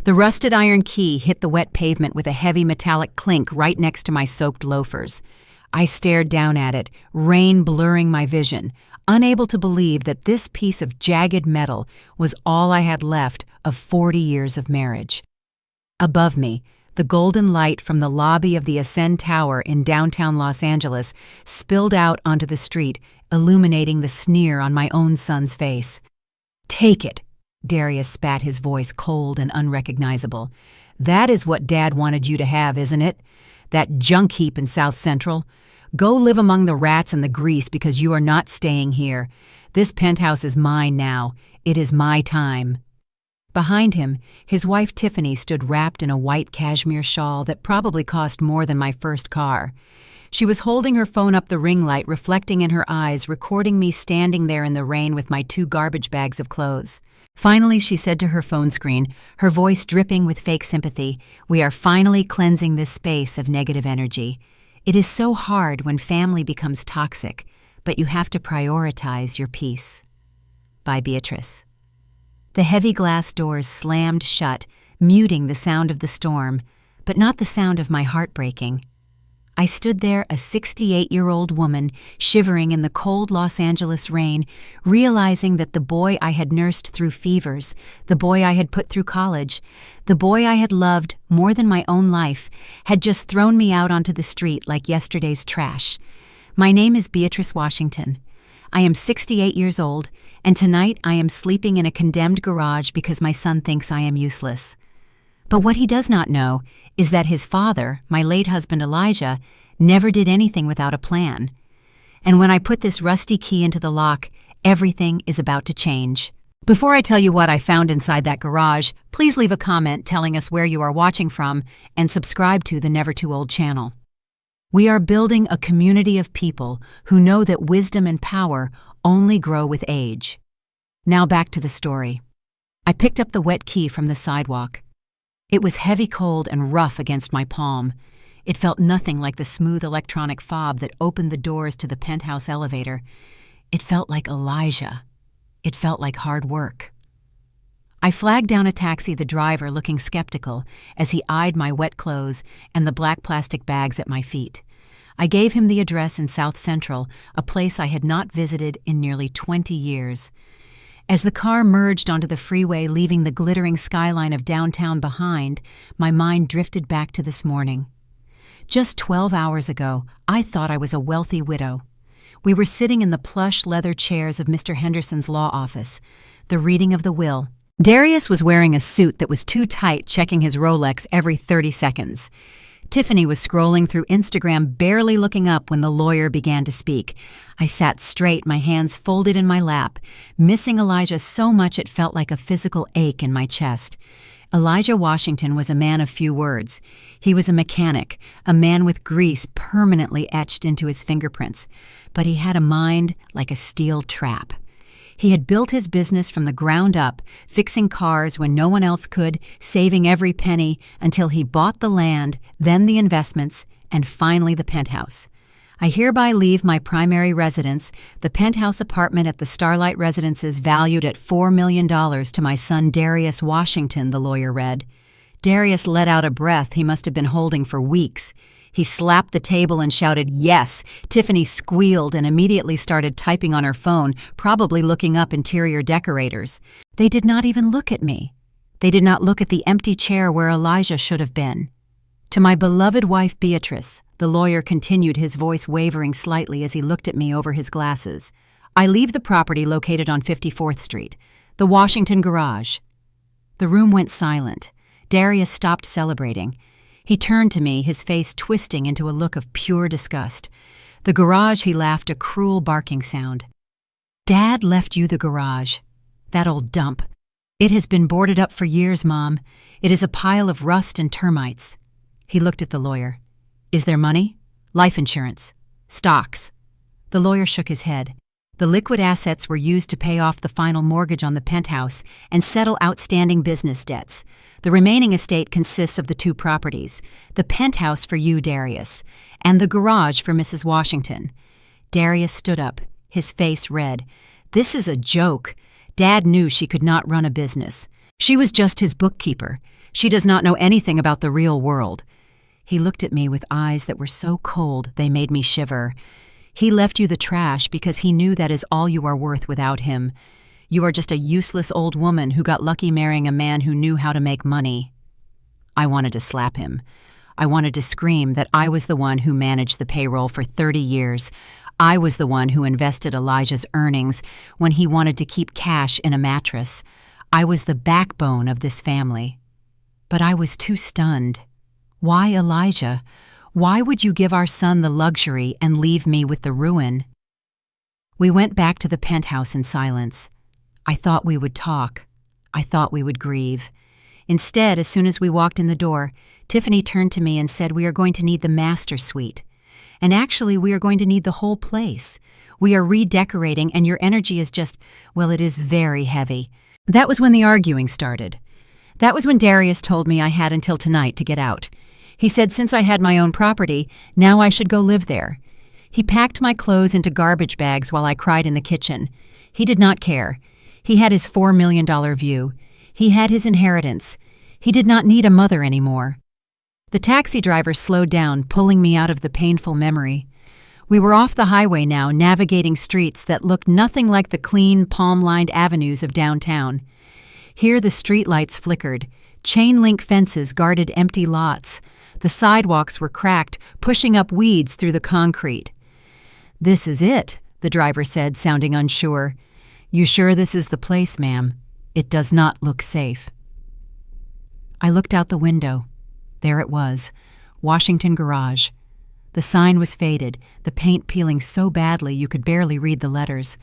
The rusted iron key hit the wet pavement with a heavy metallic clink right next to my soaked loafers. I stared down at it, rain blurring my vision, unable to believe that this piece of jagged metal was all I had left of 40 years of marriage. Above me, the golden light from the lobby of the Ascend Tower in downtown Los Angeles spilled out onto the street, illuminating the sneer on my own son's face. "Take it," Darius spat, his voice cold and unrecognizable. "That is what Dad wanted you to have, isn't it? That junk heap in South Central. Go live among the rats and the grease because you are not staying here. This penthouse is mine now. It is my time." Behind him, his wife Tiffany stood wrapped in a white cashmere shawl that probably cost more than my first car. She was holding her phone up the ring light, reflecting in her eyes, recording me standing there in the rain with my 2 garbage bags of clothes. Finally, she said to her phone screen, her voice dripping with fake sympathy, "We are finally cleansing this space of negative energy. It is so hard when family becomes toxic, but you have to prioritize your peace." By Beatrice. The heavy glass doors slammed shut, muting the sound of the storm, but not the sound of my heart breaking. I stood there, a 68-year-old woman, shivering in the cold Los Angeles rain, realizing that the boy I had nursed through fevers, the boy I had put through college, the boy I had loved more than my own life, had just thrown me out onto the street like yesterday's trash. My name is Beatrice Washington. I am 68 years old, and tonight I am sleeping in a condemned garage because my son thinks I am useless. But what he does not know is that his father, my late husband Elijah, never did anything without a plan. And when I put this rusty key into the lock, everything is about to change. Before I tell you what I found inside that garage, please leave a comment telling us where you are watching from and subscribe to the Never Too Old channel. We are building a community of people who know that wisdom and power only grow with age. Now back to the story. I picked up the wet key from the sidewalk. It was heavy cold and rough against my palm. It felt nothing like the smooth electronic fob that opened the doors to the penthouse elevator. It felt like Elijah. It felt like hard work. I flagged down a taxi, the driver looking skeptical as he eyed my wet clothes and the black plastic bags at my feet. I gave him the address in South Central, a place I had not visited in nearly 20 years. As the car merged onto the freeway, leaving the glittering skyline of downtown behind, my mind drifted back to this morning. Just 12 hours ago, I thought I was a wealthy widow. We were sitting in the plush leather chairs of Mr. Henderson's law office, the reading of the will. Darius was wearing a suit that was too tight, checking his Rolex every 30 seconds. Tiffany was scrolling through Instagram, barely looking up when the lawyer began to speak. I sat straight, my hands folded in my lap, missing Elijah so much it felt like a physical ache in my chest. Elijah Washington was a man of few words. He was a mechanic, a man with grease permanently etched into his fingerprints, but he had a mind like a steel trap. He had built his business from the ground up, fixing cars when no one else could, saving every penny until he bought the land, then the investments, and finally the penthouse. I hereby leave my primary residence, the penthouse apartment at the Starlight Residences, valued at $4 million, to my son Darius Washington, the lawyer read. Darius let out a breath he must have been holding for weeks. He slapped the table and shouted, "Yes!" Tiffany squealed and immediately started typing on her phone, probably looking up interior decorators. They did not even look at me. They did not look at the empty chair where Elijah should have been. To my beloved wife Beatrice, the lawyer continued, his voice wavering slightly as he looked at me over his glasses. I leave the property located on 54th Street, the Washington garage. The room went silent. Darius stopped celebrating. He turned to me, his face twisting into a look of pure disgust. The garage, he laughed, a cruel barking sound. Dad left you the garage. That old dump. It has been boarded up for years, Mom. It is a pile of rust and termites. He looked at the lawyer. Is there money? Life insurance? Stocks? The lawyer shook his head. The liquid assets were used to pay off the final mortgage on the penthouse and settle outstanding business debts. The remaining estate consists of the 2 properties, the penthouse for you, Darius, and the garage for Mrs. Washington. Darius stood up, his face red. This is a joke. Dad knew she could not run a business. She was just his bookkeeper. She does not know anything about the real world." He looked at me with eyes that were so cold they made me shiver. "He left you the trash because he knew that is all you are worth without him. You are just a useless old woman who got lucky marrying a man who knew how to make money." I wanted to slap him. I wanted to scream that I was the one who managed the payroll for 30 years. I was the one who invested Elijah's earnings when he wanted to keep cash in a mattress. I was the backbone of this family. But I was too stunned. Why Elijah? Why would you give our son the luxury and leave me with the ruin? We went back to the penthouse in silence. I thought we would talk. I thought we would grieve. Instead, as soon as we walked in the door, Tiffany turned to me and said, "We are going to need the master suite. And actually, we are going to need the whole place. We are redecorating and your energy is just, well, it is very heavy." That was when the arguing started. That was when Darius told me I had until tonight to get out. He said since I had my own property, now I should go live there. He packed my clothes into garbage bags while I cried in the kitchen. He did not care. He had his $4 million view. He had his inheritance. He did not need a mother anymore. The taxi driver slowed down, pulling me out of the painful memory. We were off the highway now, navigating streets that looked nothing like the clean, palm-lined avenues of downtown. Here the streetlights flickered. Chain-link fences guarded empty lots. The sidewalks were cracked, pushing up weeds through the concrete. "This is it," the driver said, sounding unsure. "You sure this is the place, ma'am? It does not look safe." I looked out the window. There it was, Washington Garage. The sign was faded, the paint peeling so badly you could barely read the letters.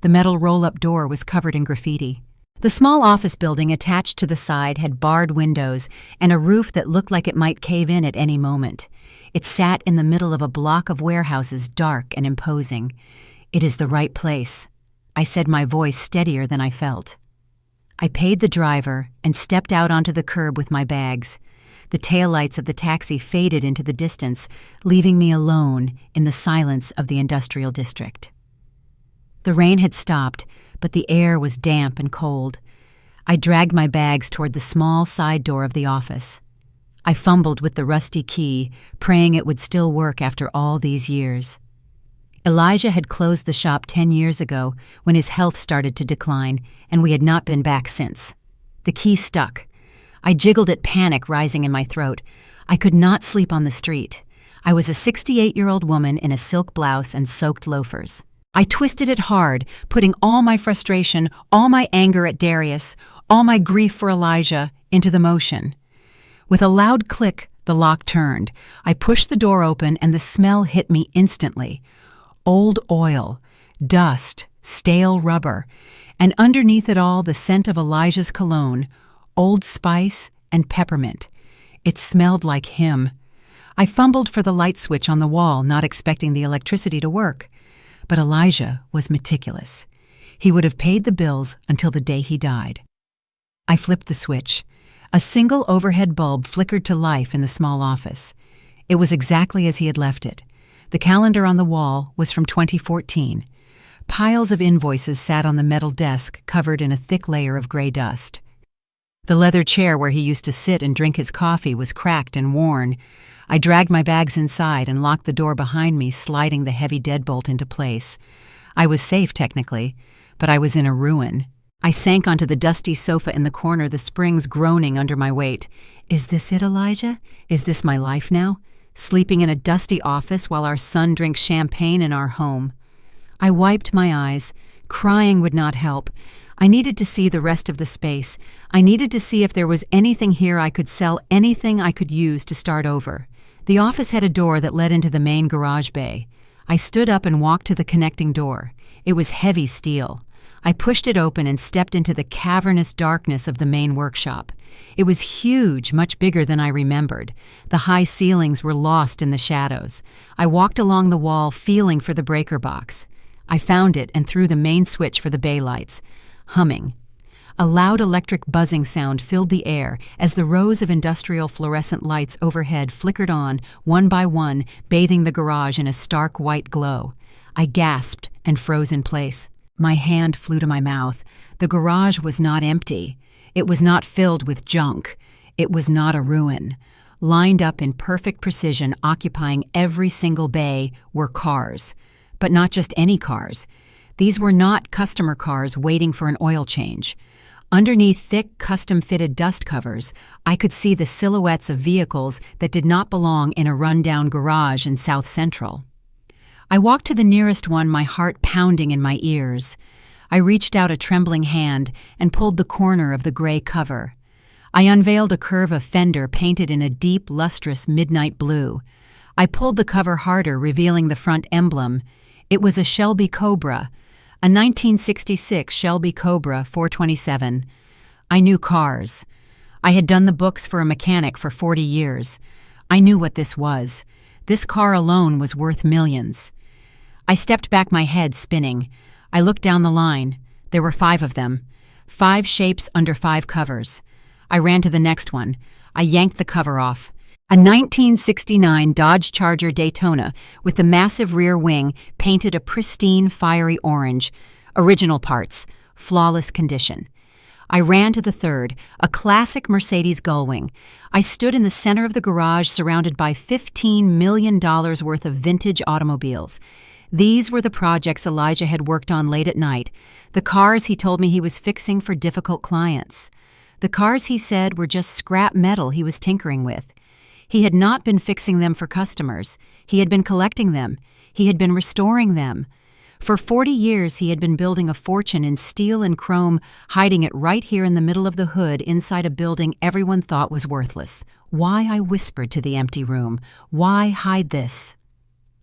The metal roll-up door was covered in graffiti. The small office building attached to the side had barred windows and a roof that looked like it might cave in at any moment. It sat in the middle of a block of warehouses, dark and imposing. "It is the right place," I said, my voice steadier than I felt. I paid the driver and stepped out onto the curb with my bags. The taillights of the taxi faded into the distance, leaving me alone in the silence of the industrial district. The rain had stopped, but the air was damp and cold. I dragged my bags toward the small side door of the office. I fumbled with the rusty key, praying it would still work after all these years. Elijah had closed the shop 10 years ago when his health started to decline, and we had not been back since. The key stuck. I jiggled at panic rising in my throat. I could not sleep on the street. I was a 68-year-old woman in a silk blouse and soaked loafers. I twisted it hard, putting all my frustration, all my anger at Darius, all my grief for Elijah into the motion. With a loud click, the lock turned. I pushed the door open and the smell hit me instantly. Old oil, dust, stale rubber, and underneath it all the scent of Elijah's cologne, Old Spice and peppermint. It smelled like him. I fumbled for the light switch on the wall, not expecting the electricity to work. But Elijah was meticulous. He would have paid the bills until the day he died. I flipped the switch. A single overhead bulb flickered to life in the small office. It was exactly as he had left it. The calendar on the wall was from 2014. Piles of invoices sat on the metal desk, covered in a thick layer of gray dust. The leather chair where he used to sit and drink his coffee was cracked and worn. I dragged my bags inside and locked the door behind me, sliding the heavy deadbolt into place. I was safe, technically, but I was in a ruin. I sank onto the dusty sofa in the corner, the springs groaning under my weight. Is this it, Elijah? Is this my life now? Sleeping in a dusty office while our son drinks champagne in our home. I wiped my eyes. Crying would not help. I needed to see the rest of the space. I needed to see if there was anything here I could sell, anything I could use to start over. The office had a door that led into the main garage bay. I stood up and walked to the connecting door. It was heavy steel. I pushed it open and stepped into the cavernous darkness of the main workshop. It was huge, much bigger than I remembered. The high ceilings were lost in the shadows. I walked along the wall, feeling for the breaker box. I found it and threw the main switch for the bay lights. Humming. A loud electric buzzing sound filled the air as the rows of industrial fluorescent lights overhead flickered on, one by one, bathing the garage in a stark white glow. I gasped and froze in place. My hand flew to my mouth. The garage was not empty. It was not filled with junk. It was not a ruin. Lined up in perfect precision, occupying every single bay, were cars. But not just any cars. These were not customer cars waiting for an oil change. Underneath thick, custom-fitted dust covers, I could see the silhouettes of vehicles that did not belong in a run-down garage in South Central. I walked to the nearest one, my heart pounding in my ears. I reached out a trembling hand and pulled the corner of the gray cover. I unveiled a curve of fender painted in a deep, lustrous midnight blue. I pulled the cover harder, revealing the front emblem. It was a Shelby Cobra, a 1966 Shelby Cobra 427. I knew cars. I had done the books for a mechanic for 40 years. I knew what this was. This car alone was worth millions. I stepped back, my head spinning. I looked down the line. There were 5 of them. 5 shapes under 5 covers. I ran to the next one. I yanked the cover off. A 1969 Dodge Charger Daytona with the massive rear wing painted a pristine, fiery orange. Original parts, flawless condition. I ran to the third, a classic Mercedes Gullwing. I stood in the center of the garage surrounded by $15 million worth of vintage automobiles. These were the projects Elijah had worked on late at night, the cars he told me he was fixing for difficult clients. The cars, he said, were just scrap metal he was tinkering with. He had not been fixing them for customers. He had been collecting them. He had been restoring them. For 40 years he had been building a fortune in steel and chrome, hiding it right here in the middle of the hood inside a building everyone thought was worthless. Why, I whispered to the empty room, why hide this?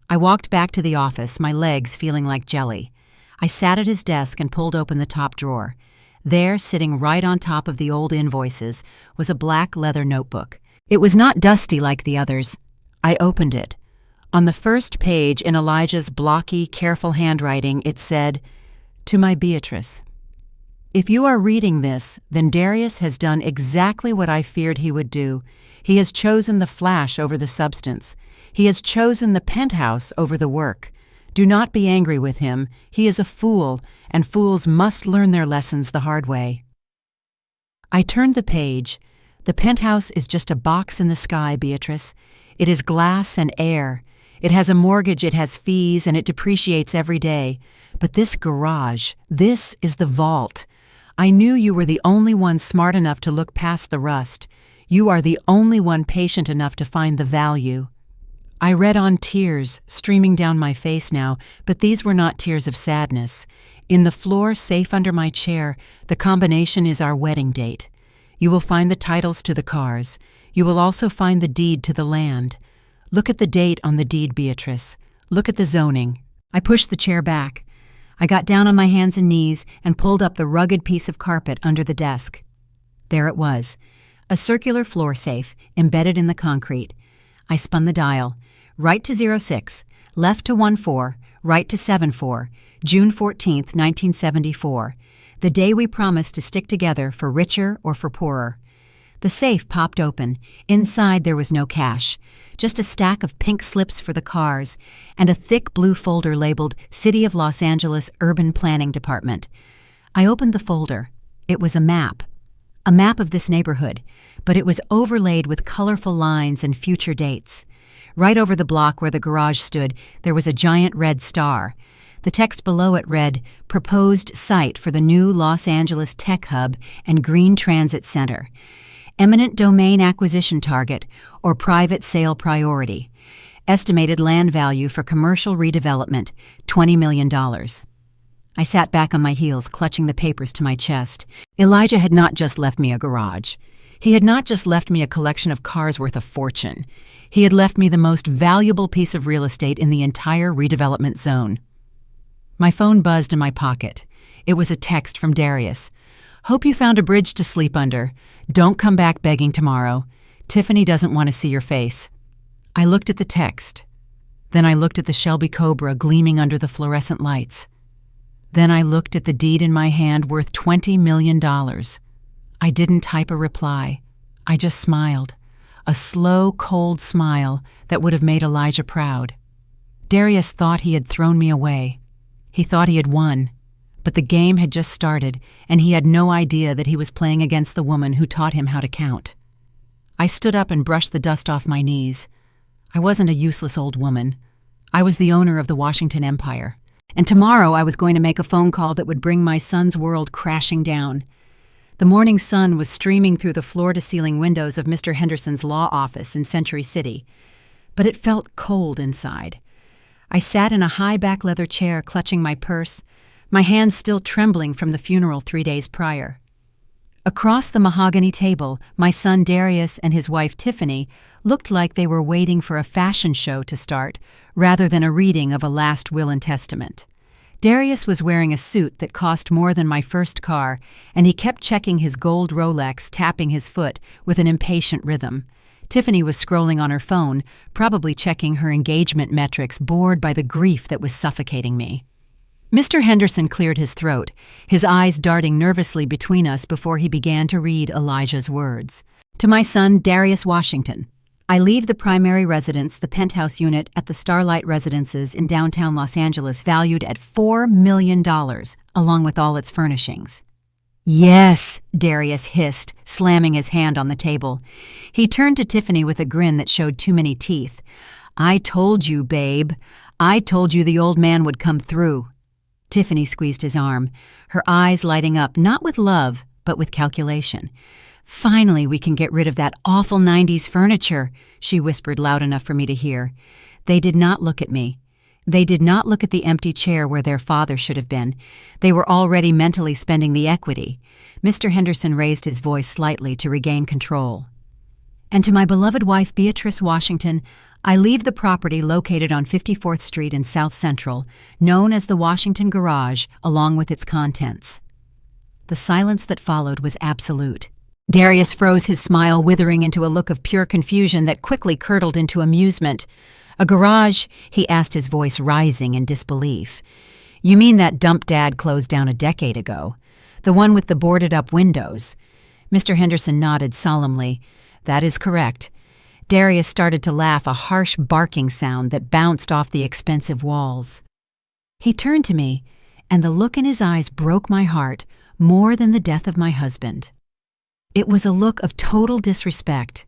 I walked back to the office, my legs feeling like jelly. I sat at his desk and pulled open the top drawer. There, sitting right on top of the old invoices, was a black leather notebook. It was not dusty like the others. I opened it. On the first page, in Elijah's blocky, careful handwriting, it said, "To my Beatrice. If you are reading this, then Darius has done exactly what I feared he would do. He has chosen the flash over the substance. He has chosen the penthouse over the work. Do not be angry with him. He is a fool, and fools must learn their lessons the hard way." I turned the page. The penthouse is just a box in the sky, Beatrice. It is glass and air. It has a mortgage, it has fees, and it depreciates every day. But this garage, this is the vault. I knew you were the only one smart enough to look past the rust. You are the only one patient enough to find the value. I read on, tears streaming down my face now, but these were not tears of sadness. In the floor, safe under my chair, the combination is our wedding date. You will find the titles to the cars. You will also find the deed to the land. Look at the date on the deed, Beatrice. Look at the zoning. I pushed the chair back. I got down on my hands and knees and pulled up the rugged piece of carpet under the desk. There it was, a circular floor safe embedded in the concrete. I spun the dial. Right to 06, left to 14, right to 74, June 14th, 1974, the day we promised to stick together for richer or for poorer. The safe popped open. Inside there was no cash, just a stack of pink slips for the cars and a thick blue folder labeled City of Los Angeles Urban Planning Department. I opened the folder. It was a map of this neighborhood, but it was overlaid with colorful lines and future dates. Right over the block where the garage stood, there was a giant red star. The text below it read, "Proposed site for the new Los Angeles Tech Hub and Green Transit Center. Eminent domain acquisition target or private sale priority. Estimated land value for commercial redevelopment, $20 million. I sat back on my heels, clutching the papers to my chest. Elijah had not just left me a garage. He had not just left me a collection of cars worth a fortune. He had left me the most valuable piece of real estate in the entire redevelopment zone. My phone buzzed in my pocket. It was a text from Darius. "Hope you found a bridge to sleep under. Don't come back begging tomorrow. Tiffany doesn't want to see your face." I looked at the text. Then I looked at the Shelby Cobra gleaming under the fluorescent lights. Then I looked at the deed in my hand worth $20 million. I didn't type a reply. I just smiled. A slow, cold smile that would have made Elijah proud. Darius thought he had thrown me away. He thought he had won. But the game had just started, and he had no idea that he was playing against the woman who taught him how to count. I stood up and brushed the dust off my knees. I wasn't a useless old woman. I was the owner of the Washington Empire. And tomorrow I was going to make a phone call that would bring my son's world crashing down. The morning sun was streaming through the floor-to-ceiling windows of Mr. Henderson's law office in Century City, but it felt cold inside. I sat in a high back leather chair clutching my purse, my hands still trembling from the funeral 3 days prior. Across the mahogany table, my son Darius and his wife Tiffany looked like they were waiting for a fashion show to start, rather than a reading of a last will and testament. Darius was wearing a suit that cost more than my first car, and he kept checking his gold Rolex, tapping his foot with an impatient rhythm. Tiffany was scrolling on her phone, probably checking her engagement metrics, bored by the grief that was suffocating me. Mr. Henderson cleared his throat, his eyes darting nervously between us before he began to read Elijah's words. To my son, Darius Washington, I leave the primary residence, the penthouse unit at the Starlight Residences in downtown Los Angeles, valued at $4 million, along with all its furnishings. Yes, Darius hissed, slamming his hand on the table. He turned to Tiffany with a grin that showed too many teeth. I told you, babe. I told you the old man would come through. Tiffany squeezed his arm, her eyes lighting up not with love, but with calculation. Finally, we can get rid of that awful 90s furniture, she whispered loud enough for me to hear. They did not look at me. They did not look at the empty chair where their father should have been. They were already mentally spending the equity. Mr. Henderson raised his voice slightly to regain control. And to my beloved wife, Beatrice Washington, I leave the property located on 54th Street in South Central, known as the Washington Garage, along with its contents. The silence that followed was absolute. Darius froze, his smile withering into a look of pure confusion that quickly curdled into amusement. A garage? He asked, his voice rising in disbelief. You mean that dump Dad closed down a decade ago? The one with the boarded-up windows? Mr. Henderson nodded solemnly. That is correct. Darius started to laugh, a harsh barking sound that bounced off the expensive walls. He turned to me, and the look in his eyes broke my heart more than the death of my husband. It was a look of total disrespect.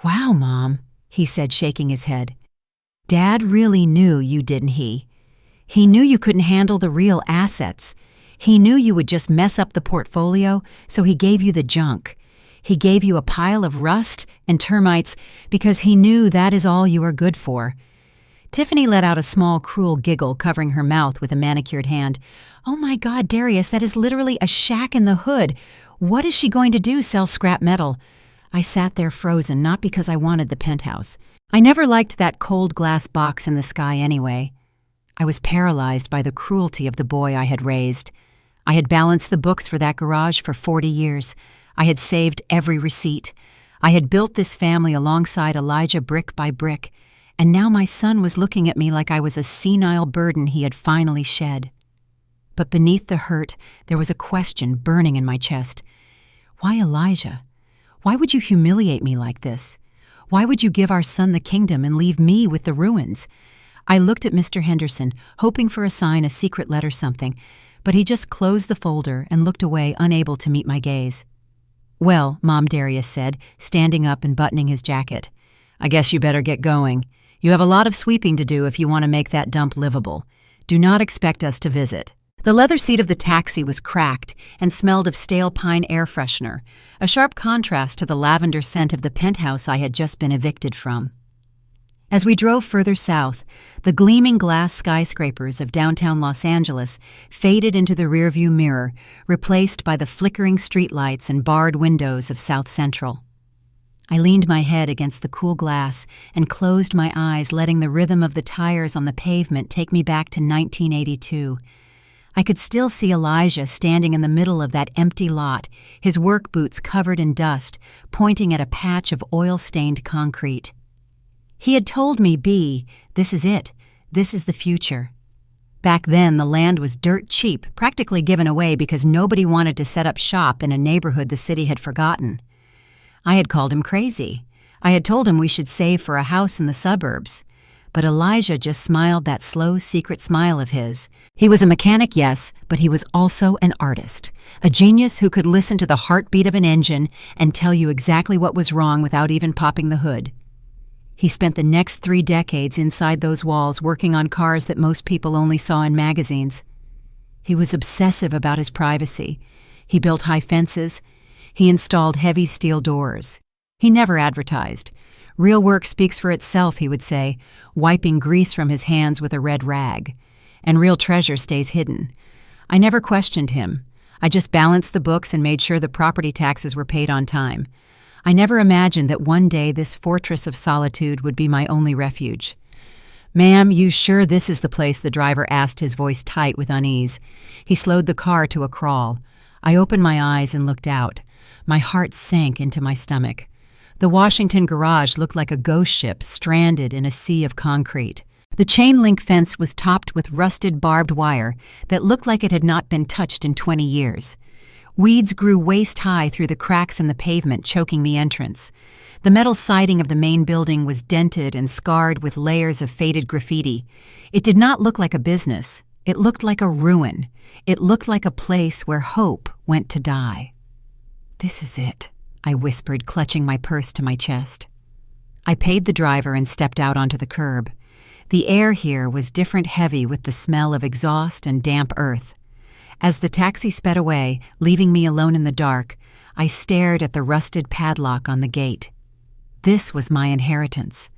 Wow, Mom, he said, shaking his head. Dad really knew you, didn't he? He knew you couldn't handle the real assets. He knew you would just mess up the portfolio, so he gave you the junk. He gave you a pile of rust and termites because he knew that is all you are good for. Tiffany let out a small, cruel giggle, covering her mouth with a manicured hand. Oh my God, Darius, that is literally a shack in the hood. What is she going to do, sell scrap metal? I sat there frozen, not because I wanted the penthouse. I never liked that cold glass box in the sky anyway. I was paralyzed by the cruelty of the boy I had raised. I had balanced the books for that garage for 40 years. I had saved every receipt. I had built this family alongside Elijah brick by brick, and now my son was looking at me like I was a senile burden he had finally shed. But beneath the hurt, there was a question burning in my chest. Why Elijah? Why would you humiliate me like this? Why would you give our son the kingdom and leave me with the ruins? I looked at Mr. Henderson, hoping for a sign, a secret letter, something, but he just closed the folder and looked away, unable to meet my gaze. Well, Mom, Darius said, standing up and buttoning his jacket. I guess you better get going. You have a lot of sweeping to do if you want to make that dump livable. Do not expect us to visit. The leather seat of the taxi was cracked and smelled of stale pine air freshener, a sharp contrast to the lavender scent of the penthouse I had just been evicted from. As we drove further south, the gleaming glass skyscrapers of downtown Los Angeles faded into the rearview mirror, replaced by the flickering streetlights and barred windows of South Central. I leaned my head against the cool glass and closed my eyes, letting the rhythm of the tires on the pavement take me back to 1982. I could still see Elijah standing in the middle of that empty lot, his work boots covered in dust, pointing at a patch of oil-stained concrete. He had told me, this is it. This is the future. Back then, the land was dirt cheap, practically given away because nobody wanted to set up shop in a neighborhood the city had forgotten. I had called him crazy. I had told him we should save for a house in the suburbs. but Elijah just smiled that slow, secret smile of his. He was a mechanic, yes, but he was also an artist, a genius who could listen to the heartbeat of an engine and tell you exactly what was wrong without even popping the hood. He spent the next 3 decades inside those walls working on cars that most people only saw in magazines. He was obsessive about his privacy. He built high fences. He installed heavy steel doors. He never advertised. Real work speaks for itself, he would say, wiping grease from his hands with a red rag. And real treasure stays hidden. I never questioned him. I just balanced the books and made sure the property taxes were paid on time. I never imagined that one day this fortress of solitude would be my only refuge. "Ma'am, you sure this is the place?" the driver asked, his voice tight with unease. He slowed the car to a crawl. I opened my eyes and looked out. My heart sank into my stomach. The Washington garage looked like a ghost ship stranded in a sea of concrete. The chain-link fence was topped with rusted barbed wire that looked like it had not been touched in 20 years. Weeds grew waist-high through the cracks in the pavement, choking the entrance. The metal siding of the main building was dented and scarred with layers of faded graffiti. It did not look like a business. It looked like a ruin. It looked like a place where hope went to die. "This is it," I whispered, clutching my purse to my chest. I paid the driver and stepped out onto the curb. The air here was different, heavy with the smell of exhaust and damp earth. As the taxi sped away, leaving me alone in the dark, I stared at the rusted padlock on the gate. This was my inheritance.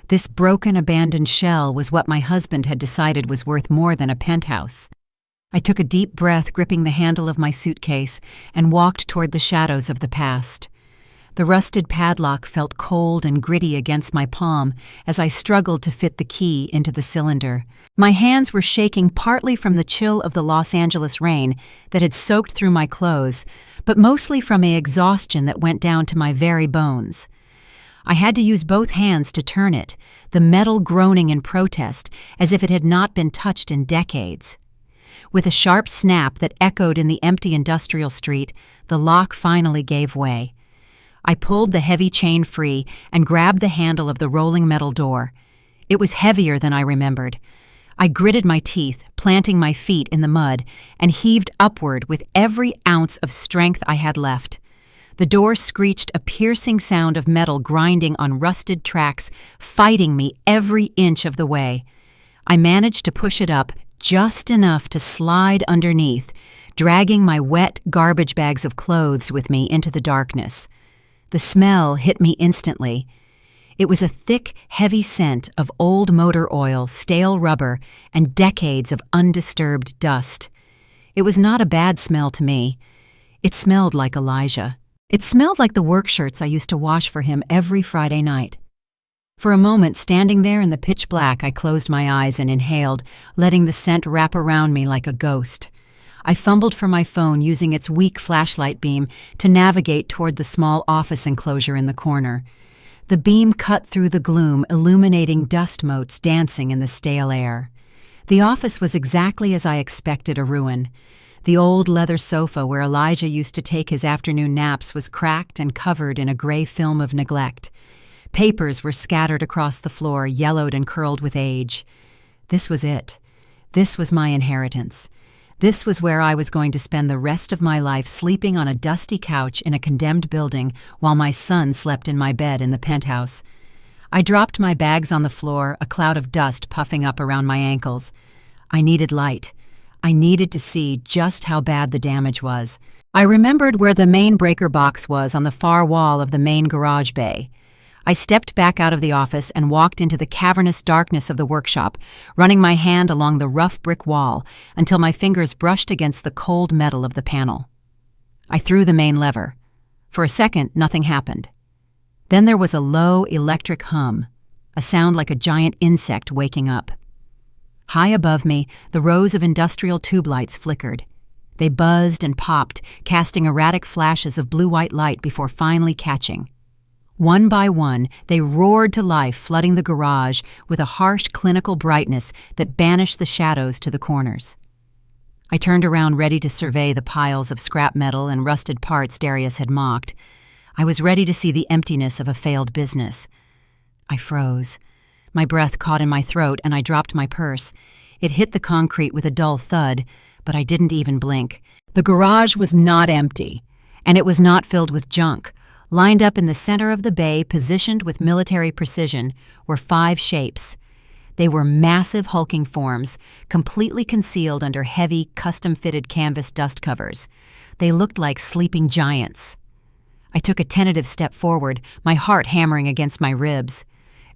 This broken, abandoned shell was what my husband had decided was worth more than a penthouse. I took a deep breath, gripping the handle of my suitcase, and walked toward the shadows of the past. The rusted padlock felt cold and gritty against my palm as I struggled to fit the key into the cylinder. My hands were shaking partly from the chill of the Los Angeles rain that had soaked through my clothes, but mostly from an exhaustion that went down to my very bones. I had to use both hands to turn it, the metal groaning in protest as if it had not been touched in decades. With a sharp snap that echoed in the empty industrial street, the lock finally gave way. I pulled the heavy chain free and grabbed the handle of the rolling metal door. It was heavier than I remembered. I gritted my teeth, planting my feet in the mud, and heaved upward with every ounce of strength I had left. The door screeched, a piercing sound of metal grinding on rusted tracks, fighting me every inch of the way. I managed to push it up just enough to slide underneath, dragging my wet garbage bags of clothes with me into the darkness. The smell hit me instantly. It was a thick, heavy scent of old motor oil, stale rubber, and decades of undisturbed dust. It was not a bad smell to me. It smelled like Elijah. It smelled like the work shirts I used to wash for him every Friday night. For a moment, standing there in the pitch black, I closed my eyes and inhaled, letting the scent wrap around me like a ghost. I fumbled for my phone, using its weak flashlight beam to navigate toward the small office enclosure in the corner. The beam cut through the gloom, illuminating dust motes dancing in the stale air. The office was exactly as I expected, a ruin. The old leather sofa where Elijah used to take his afternoon naps was cracked and covered in a gray film of neglect. Papers were scattered across the floor, yellowed and curled with age. This was it. This was my inheritance. This was where I was going to spend the rest of my life, sleeping on a dusty couch in a condemned building while my son slept in my bed in the penthouse. I dropped my bags on the floor, a cloud of dust puffing up around my ankles. I needed light. I needed to see just how bad the damage was. I remembered where the main breaker box was on the far wall of the main garage bay. I stepped back out of the office and walked into the cavernous darkness of the workshop, running my hand along the rough brick wall until my fingers brushed against the cold metal of the panel. I threw the main lever. For a second, nothing happened. Then there was a low electric hum, a sound like a giant insect waking up. High above me, the rows of industrial tube lights flickered. They buzzed and popped, casting erratic flashes of blue-white light before finally catching. One by one, they roared to life, flooding the garage with a harsh, clinical brightness that banished the shadows to the corners. I turned around, ready to survey the piles of scrap metal and rusted parts Darius had mocked. I was ready to see the emptiness of a failed business. I froze. My breath caught in my throat and I dropped my purse. It hit the concrete with a dull thud, but I didn't even blink. The garage was not empty, and it was not filled with junk. Lined up in the center of the bay, positioned with military precision, were 5 shapes. They were massive hulking forms, completely concealed under heavy, custom-fitted canvas dust covers. They looked like sleeping giants. I took a tentative step forward, my heart hammering against my ribs.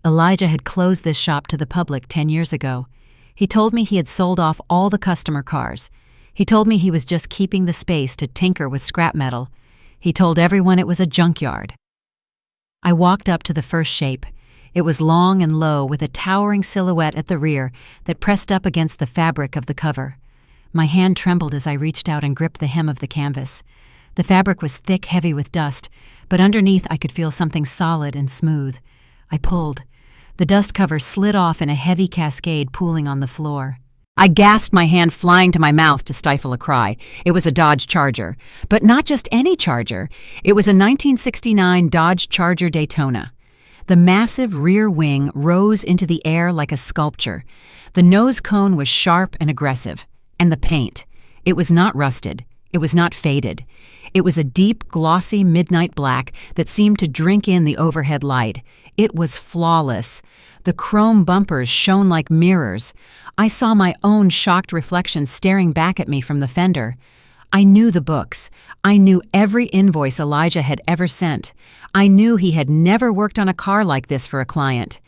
Elijah had closed this shop to the public 10 years ago. He told me he had sold off all the customer cars. He told me he was just keeping the space to tinker with scrap metal. He told everyone it was a junkyard. I walked up to the first shape. It was long and low, with a towering silhouette at the rear that pressed up against the fabric of the cover. My hand trembled as I reached out and gripped the hem of the canvas. The fabric was thick, heavy with dust, but underneath I could feel something solid and smooth. I pulled. The dust cover slid off in a heavy cascade pooling on the floor. I gasped, my hand flying to my mouth to stifle a cry. It was a Dodge Charger. But not just any Charger. It was a 1969 Dodge Charger Daytona. The massive rear wing rose into the air like a sculpture. The nose cone was sharp and aggressive. And the paint. It was not rusted. It was not faded. It was a deep, glossy midnight black that seemed to drink in the overhead light. It was flawless. The chrome bumpers shone like mirrors. I saw my own shocked reflection staring back at me from the fender. I knew the books. I knew every invoice Elijah had ever sent. I knew he had never worked on a car like this for a client.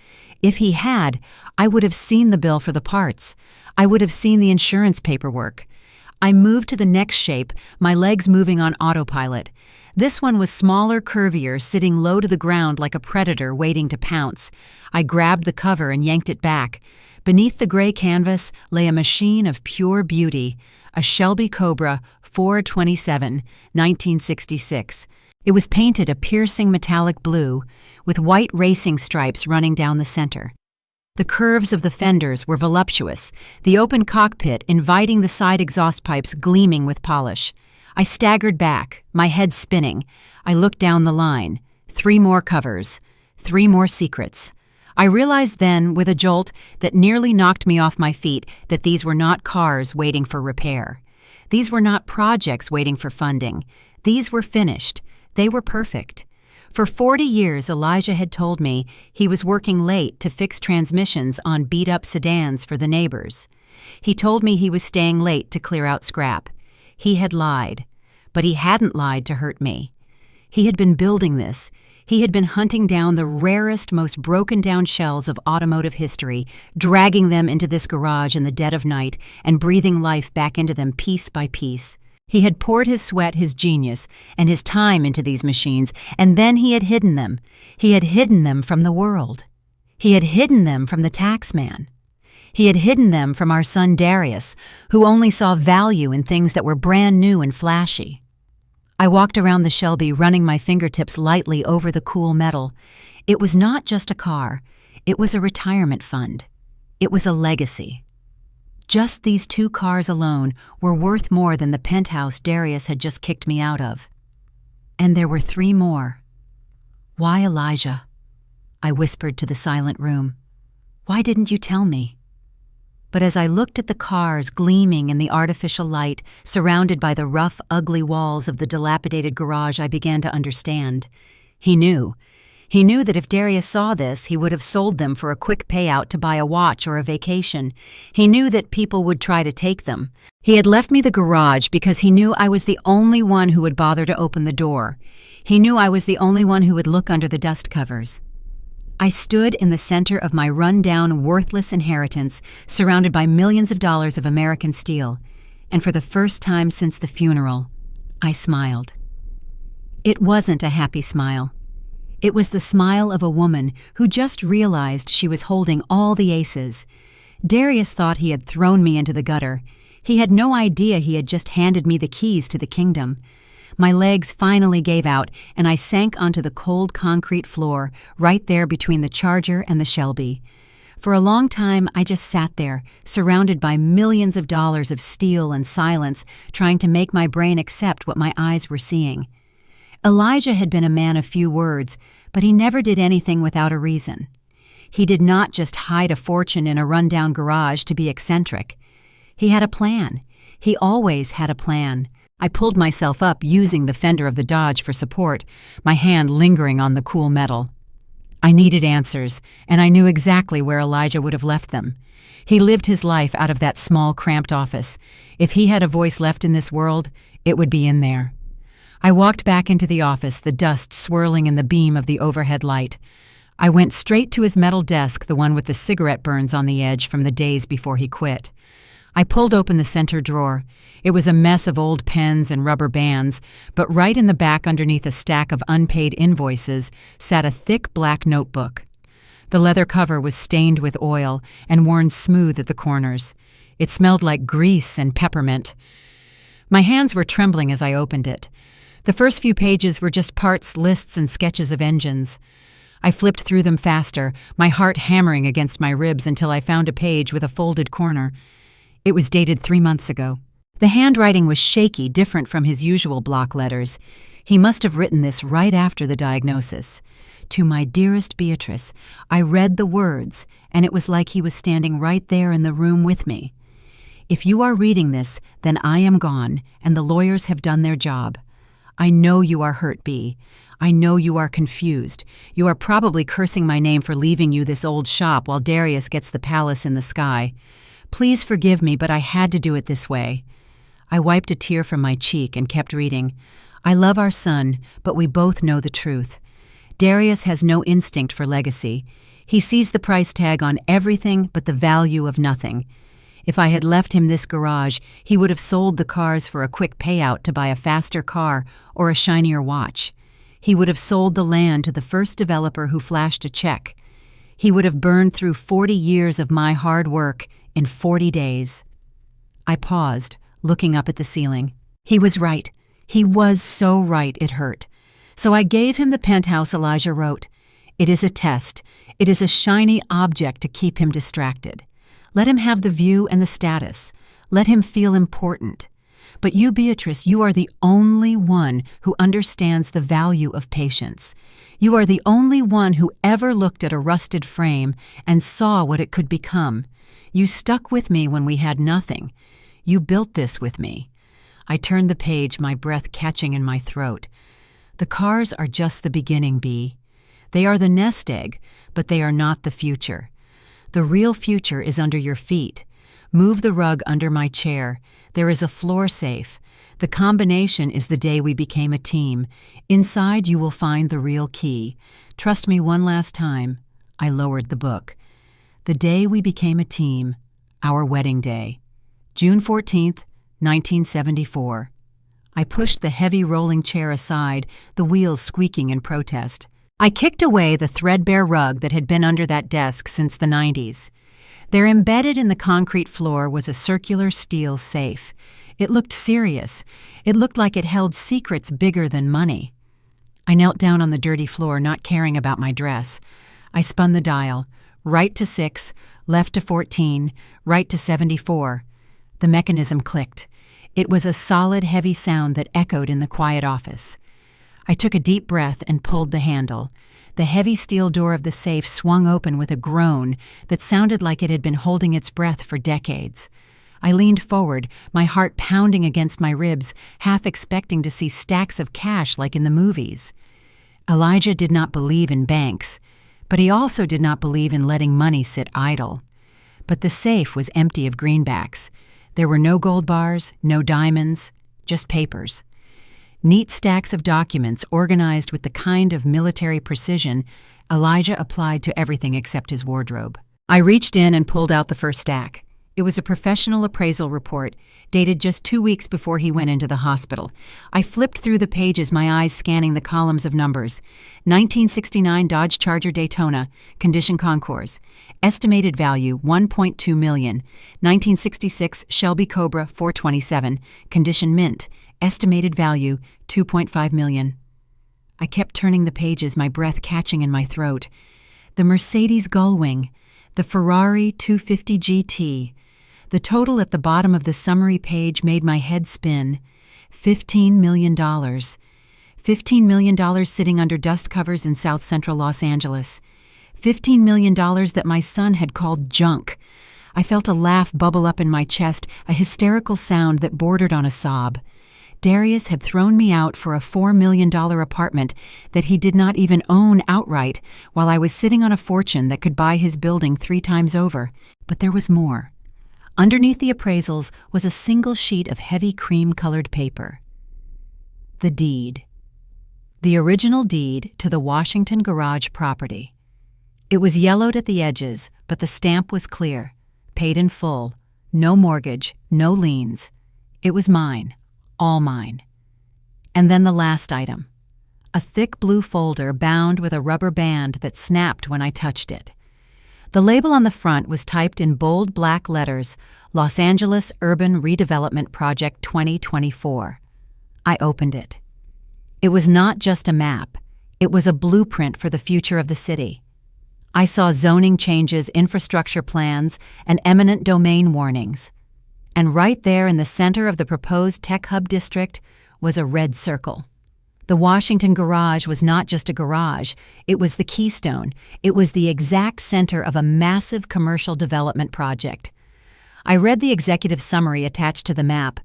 If he had, I would have seen the bill for the parts. I would have seen the insurance paperwork. I moved to the next shape, my legs moving on autopilot. This one was smaller, curvier, sitting low to the ground like a predator waiting to pounce. I grabbed the cover and yanked it back. Beneath the gray canvas lay a machine of pure beauty, a Shelby Cobra 427, 1966. It was painted a piercing metallic blue, with white racing stripes running down the center. The curves of the fenders were voluptuous, the open cockpit inviting the side exhaust pipes gleaming with polish. I staggered back, my head spinning. I looked down the line. 3 more covers. 3 more secrets. I realized then, with a jolt that nearly knocked me off my feet, that these were not cars waiting for repair. These were not projects waiting for funding. These were finished. They were perfect. For 40 years, Elijah had told me he was working late to fix transmissions on beat-up sedans for the neighbors. He told me he was staying late to clear out scrap. He had lied, but he hadn't lied to hurt me. He had been building this. He had been hunting down the rarest, most broken-down shells of automotive history, dragging them into this garage in the dead of night and breathing life back into them piece by piece. He had poured his sweat, his genius, and his time into these machines, and then he had hidden them. He had hidden them from the world. He had hidden them from the tax man. He had hidden them from our son Darius, who only saw value in things that were brand new and flashy. I walked around the Shelby, running my fingertips lightly over the cool metal. It was not just a car. It was a retirement fund. It was a legacy. Just these 2 cars alone were worth more than the penthouse Darius had just kicked me out of. And there were 3 more. Why, Elijah? I whispered to the silent room. Why didn't you tell me? But as I looked at the cars gleaming in the artificial light, surrounded by the rough, ugly walls of the dilapidated garage, I began to understand. He knew. He knew that if Darius saw this, he would have sold them for a quick payout to buy a watch or a vacation. He knew that people would try to take them. He had left me the garage because he knew I was the only one who would bother to open the door. He knew I was the only one who would look under the dust covers. I stood in the center of my run-down, worthless inheritance, surrounded by millions of dollars of American steel, and for the first time since the funeral, I smiled. It wasn't a happy smile. It was the smile of a woman who just realized she was holding all the aces. Darius thought he had thrown me into the gutter. He had no idea he had just handed me the keys to the kingdom. My legs finally gave out, and I sank onto the cold concrete floor, right there between the Charger and the Shelby. For a long time, I just sat there, surrounded by millions of dollars of steel and silence, trying to make my brain accept what my eyes were seeing. Elijah had been a man of few words, but he never did anything without a reason. He did not just hide a fortune in a rundown garage to be eccentric. He had a plan. He always had a plan. I pulled myself up using the fender of the Dodge for support, my hand lingering on the cool metal. I needed answers, and I knew exactly where Elijah would have left them. He lived his life out of that small, cramped office. If he had a voice left in this world, it would be in there. I walked back into the office, the dust swirling in the beam of the overhead light. I went straight to his metal desk, the one with the cigarette burns on the edge from the days before he quit. I pulled open the center drawer. It was a mess of old pens and rubber bands, but right in the back underneath a stack of unpaid invoices sat a thick black notebook. The leather cover was stained with oil and worn smooth at the corners. It smelled like grease and peppermint. My hands were trembling as I opened it. The first few pages were just parts, lists, and sketches of engines. I flipped through them faster, my heart hammering against my ribs until I found a page with a folded corner. It was dated 3 months ago. The handwriting was shaky, different from his usual block letters. He must have written this right after the diagnosis. To my dearest Beatrice, I read the words, and it was like he was standing right there in the room with me. If you are reading this, then I am gone, and the lawyers have done their job. I know you are hurt, Bea. I know you are confused. You are probably cursing my name for leaving you this old shop while Darius gets the palace in the sky. Please forgive me, but I had to do it this way. I wiped a tear from my cheek and kept reading. I love our son, but we both know the truth. Darius has no instinct for legacy. He sees the price tag on everything but the value of nothing. If I had left him this garage, he would have sold the cars for a quick payout to buy a faster car or a shinier watch. He would have sold the land to the first developer who flashed a check. He would have burned through 40 years of my hard work in 40 days. I paused, looking up at the ceiling. He was right. He was so right it hurt. So I gave him the penthouse Elijah wrote. It is a test. It is a shiny object to keep him distracted. Let him have the view and the status. Let him feel important. But you, Beatrice, you are the only one who understands the value of patience. You are the only one who ever looked at a rusted frame and saw what it could become. You stuck with me when we had nothing. You built this with me. I turned the page, my breath catching in my throat. The cars are just the beginning, Bea. They are the nest egg, but they are not the future. The real future is under your feet. Move the rug under my chair. There is a floor safe. The combination is the day we became a team. Inside you will find the real key. Trust me one last time. I lowered the book. The day we became a team, our wedding day. June 14th, 1974. I pushed the heavy rolling chair aside, the wheels squeaking in protest. I kicked away the threadbare rug that had been under that desk since the 90s. There, embedded in the concrete floor, was a circular steel safe. It looked serious. It looked like it held secrets bigger than money. I knelt down on the dirty floor, not caring about my dress. I spun the dial. Right to 6, left to 14, right to 74. The mechanism clicked. It was a solid, heavy sound that echoed in the quiet office. I took a deep breath and pulled the handle. The heavy steel door of the safe swung open with a groan that sounded like it had been holding its breath for decades. I leaned forward, my heart pounding against my ribs, half expecting to see stacks of cash like in the movies. Elijah did not believe in banks, but he also did not believe in letting money sit idle. But the safe was empty of greenbacks. There were no gold bars, no diamonds, just papers. Neat stacks of documents organized with the kind of military precision Elijah applied to everything except his wardrobe. I reached in and pulled out the first stack. It was a professional appraisal report, dated just 2 weeks before he went into the hospital. I flipped through the pages, my eyes scanning the columns of numbers. 1969 Dodge Charger Daytona, condition concours. Estimated value, $1.2 million. 1966 Shelby Cobra 427, condition mint. Estimated value, $2.5 million. I kept turning the pages, my breath catching in my throat. The Mercedes Gullwing, the Ferrari 250 GT. The total at the bottom of the summary page made my head spin. $15 million. $15 million sitting under dust covers in South Central Los Angeles. $15 million that my son had called junk. I felt a laugh bubble up in my chest, a hysterical sound that bordered on a sob. Darius had thrown me out for a $4 million apartment that he did not even own outright, while I was sitting on a fortune that could buy his building 3 times over. But there was more. Underneath the appraisals was a single sheet of heavy cream-colored paper. The deed. The original deed to the Washington garage property. It was yellowed at the edges, but the stamp was clear. Paid in full. No mortgage, no liens. It was mine. All mine. And then the last item. A thick blue folder bound with a rubber band that snapped when I touched it. The label on the front was typed in bold black letters, Los Angeles Urban Redevelopment Project 2024. I opened it. It was not just a map. It was a blueprint for the future of the city. I saw zoning changes, infrastructure plans, and eminent domain warnings. And right there in the center of the proposed tech hub district was a red circle. The Washington garage was not just a garage, it was the keystone. It was the exact center of a massive commercial development project. I read the executive summary attached to the map.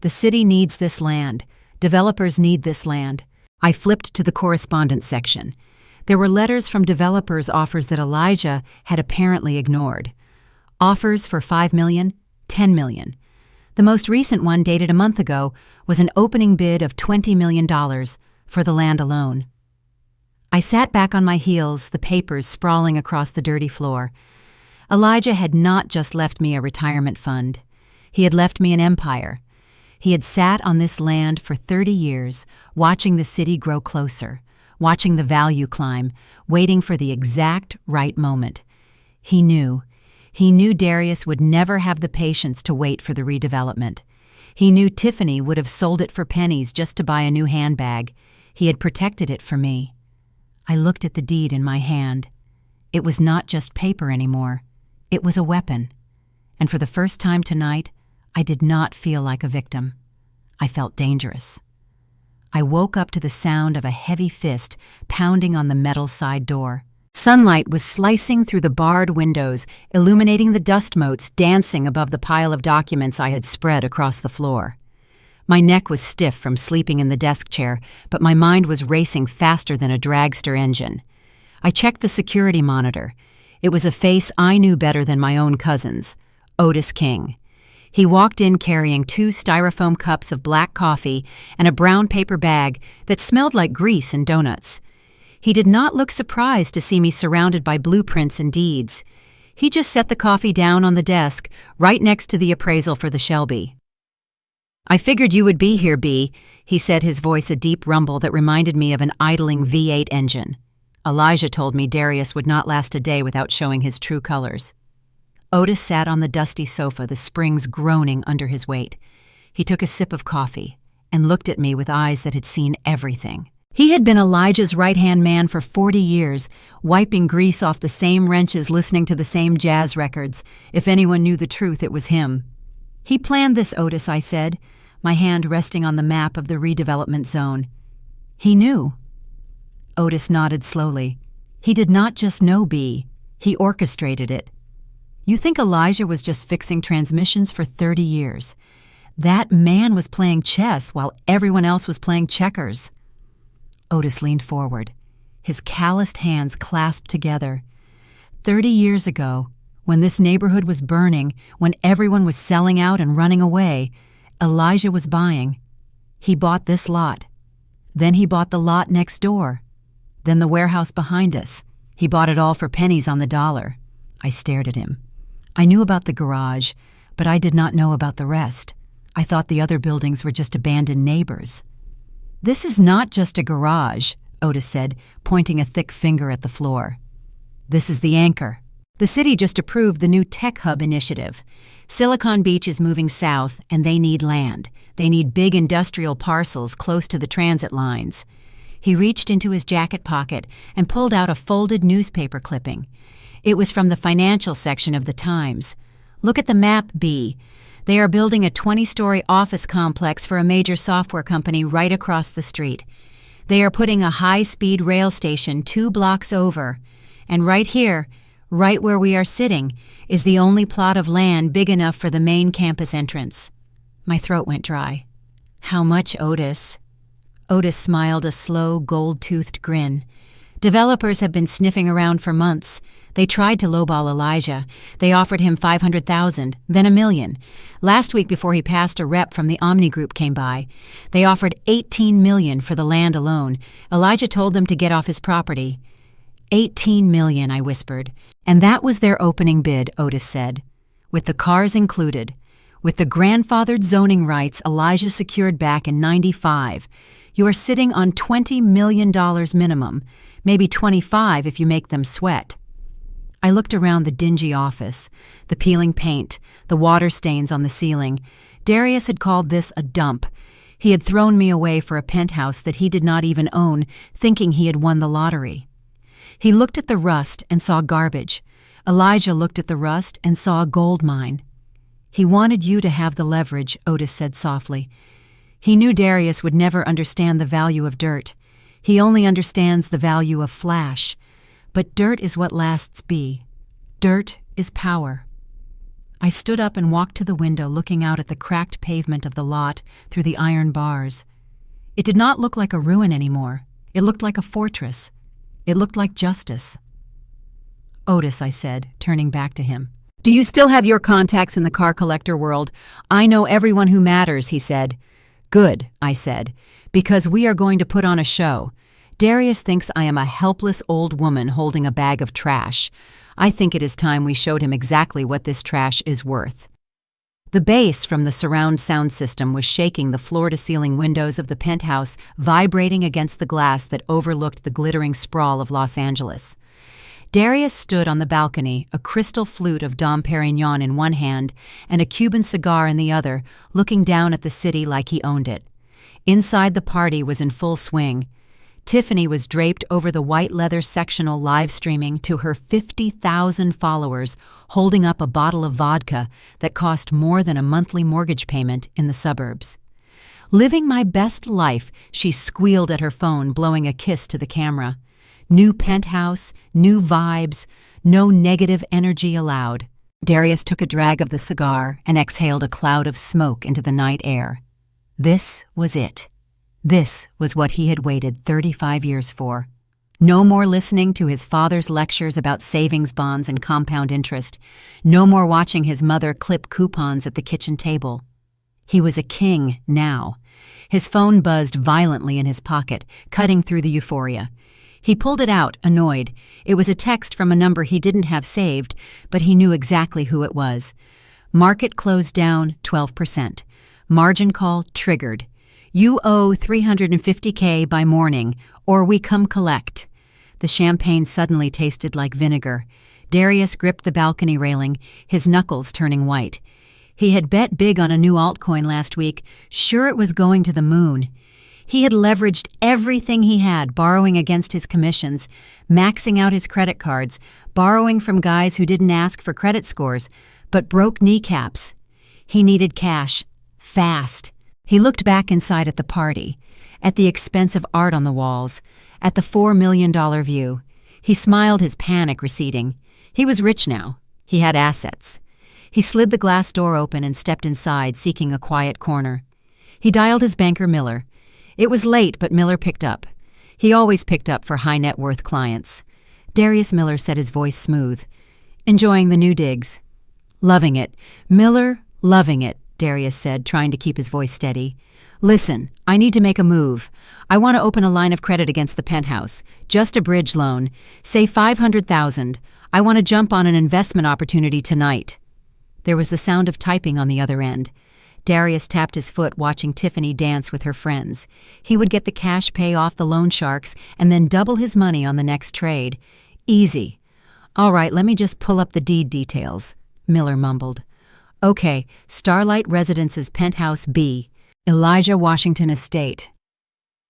The city needs this land. Developers need this land. I flipped to the correspondence section. There were letters from developers' offers that Elijah had apparently ignored. Offers for $5 million, $10 million. The most recent one, dated a month ago, was an opening bid of $20 million for the land alone. I sat back on my heels, the papers sprawling across the dirty floor. Elijah had not just left me a retirement fund. He had left me an empire. He had sat on this land for 30 years, watching the city grow closer, watching the value climb, waiting for the exact right moment. He knew Darius would never have the patience to wait for the redevelopment. He knew Tiffany would have sold it for pennies just to buy a new handbag. He had protected it for me. I looked at the deed in my hand. It was not just paper anymore. It was a weapon. And for the first time tonight, I did not feel like a victim. I felt dangerous. I woke up to the sound of a heavy fist pounding on the metal side door. Sunlight was slicing through the barred windows, illuminating the dust motes dancing above the pile of documents I had spread across the floor. My neck was stiff from sleeping in the desk chair, but my mind was racing faster than a dragster engine. I checked the security monitor. It was a face I knew better than my own cousins, Otis King. He walked in carrying 2 styrofoam cups of black coffee and a brown paper bag that smelled like grease and donuts. He did not look surprised to see me surrounded by blueprints and deeds. He just set the coffee down on the desk, right next to the appraisal for the Shelby. "I figured you would be here, B," he said, his voice a deep rumble that reminded me of an idling V8 engine. Elijah told me Darius would not last a day without showing his true colors. Otis sat on the dusty sofa, the springs groaning under his weight. He took a sip of coffee and looked at me with eyes that had seen everything. He had been Elijah's right-hand man for 40 years, wiping grease off the same wrenches, listening to the same jazz records. If anyone knew the truth, it was him. "He planned this, Otis," I said, my hand resting on the map of the redevelopment zone. "He knew." Otis nodded slowly. "He did not just know, B. He orchestrated it. You think Elijah was just fixing transmissions for 30 years. That man was playing chess while everyone else was playing checkers." Otis leaned forward, his calloused hands clasped together. 30 years ago, when this neighborhood was burning, when everyone was selling out and running away, Elijah was buying. He bought this lot. Then he bought the lot next door. Then the warehouse behind us. He bought it all for pennies on the dollar. I stared at him. I knew about the garage, but I did not know about the rest. I thought the other buildings were just abandoned neighbors. "This is not just a garage," Otis said, pointing a thick finger at the floor. "This is the anchor. The city just approved the new tech hub initiative. Silicon Beach is moving south, and they need land. They need big industrial parcels close to the transit lines." He reached into his jacket pocket and pulled out a folded newspaper clipping. It was from the financial section of the Times. "Look at the map, B. They are building a 20-story office complex for a major software company right across the street. They are putting a high-speed rail station 2 blocks over. And right here, right where we are sitting, is the only plot of land big enough for the main campus entrance. My throat went dry. How much, Otis? Otis smiled a slow, gold-toothed grin. Developers have been sniffing around for months. They tried to lowball Elijah. They offered him $500,000, then $1 million. Last week, before he passed, a rep from the Omni Group came by. They offered $18 million for the land alone. Elijah told them to get off his property. $18 million, I whispered. And that was their opening bid, Otis said. With the cars included. With the grandfathered zoning rights Elijah secured back in '95. You are sitting on $20 million minimum, maybe 25 if you make them sweat. I looked around the dingy office, the peeling paint, the water stains on the ceiling. Darius had called this a dump. He had thrown me away for a penthouse that he did not even own, thinking he had won the lottery. He looked at the rust and saw garbage. Elijah looked at the rust and saw a gold mine. He wanted you to have the leverage, Otis said softly. He knew Darius would never understand the value of dirt. He only understands the value of flash. But dirt is what lasts be. Dirt is power. I stood up and walked to the window, looking out at the cracked pavement of the lot through the iron bars. It did not look like a ruin anymore. It looked like a fortress. It looked like justice. Otis, I said, turning back to him. Do you still have your contacts in the car collector world? I know everyone who matters, he said. Good, I said, because we are going to put on a show. Darius thinks I am a helpless old woman holding a bag of trash. I think it is time we showed him exactly what this trash is worth. The bass from the surround sound system was shaking the floor-to-ceiling windows of the penthouse, vibrating against the glass that overlooked the glittering sprawl of Los Angeles. Darius stood on the balcony, a crystal flute of Dom Perignon in one hand and a Cuban cigar in the other, looking down at the city like he owned it. Inside, the party was in full swing. Tiffany was draped over the white leather sectional live streaming to her 50,000 followers, holding up a bottle of vodka that cost more than a monthly mortgage payment in the suburbs. Living my best life, she squealed at her phone, blowing a kiss to the camera. New penthouse, new vibes, no negative energy allowed. Darius took a drag of the cigar and exhaled a cloud of smoke into the night air. This was it. This was what he had waited 35 years for. No more listening to his father's lectures about savings bonds and compound interest. No more watching his mother clip coupons at the kitchen table. He was a king now. His phone buzzed violently in his pocket, cutting through the euphoria. He pulled it out, annoyed. It was a text from a number he didn't have saved, but he knew exactly who it was. Market closed down 12%. Margin call triggered. You owe $350K by morning, or we come collect. The champagne suddenly tasted like vinegar. Darius gripped the balcony railing, his knuckles turning white. He had bet big on a new altcoin last week, sure it was going to the moon. He had leveraged everything he had, borrowing against his commissions, maxing out his credit cards, borrowing from guys who didn't ask for credit scores, but broke kneecaps. He needed cash. Fast. He looked back inside at the party, at the expensive art on the walls, at the $4 million view. He smiled, his panic receding. He was rich now. He had assets. He slid the glass door open and stepped inside, seeking a quiet corner. He dialed his banker, Miller. It was late, but Miller picked up. He always picked up for high-net-worth clients. Darius Miller said, his voice smooth. Enjoying the new digs. Loving it. Miller, loving it, Darius said, trying to keep his voice steady. Listen, I need to make a move. I want to open a line of credit against the penthouse. Just a bridge loan. Say $500,000. I want to jump on an investment opportunity tonight. There was the sound of typing on the other end. Darius tapped his foot, watching Tiffany dance with her friends. He would get the cash pay off the loan sharks and then double his money on the next trade. Easy. All right, let me just pull up the deed details, Miller mumbled. Okay, Starlight Residences Penthouse B, Elijah Washington Estate.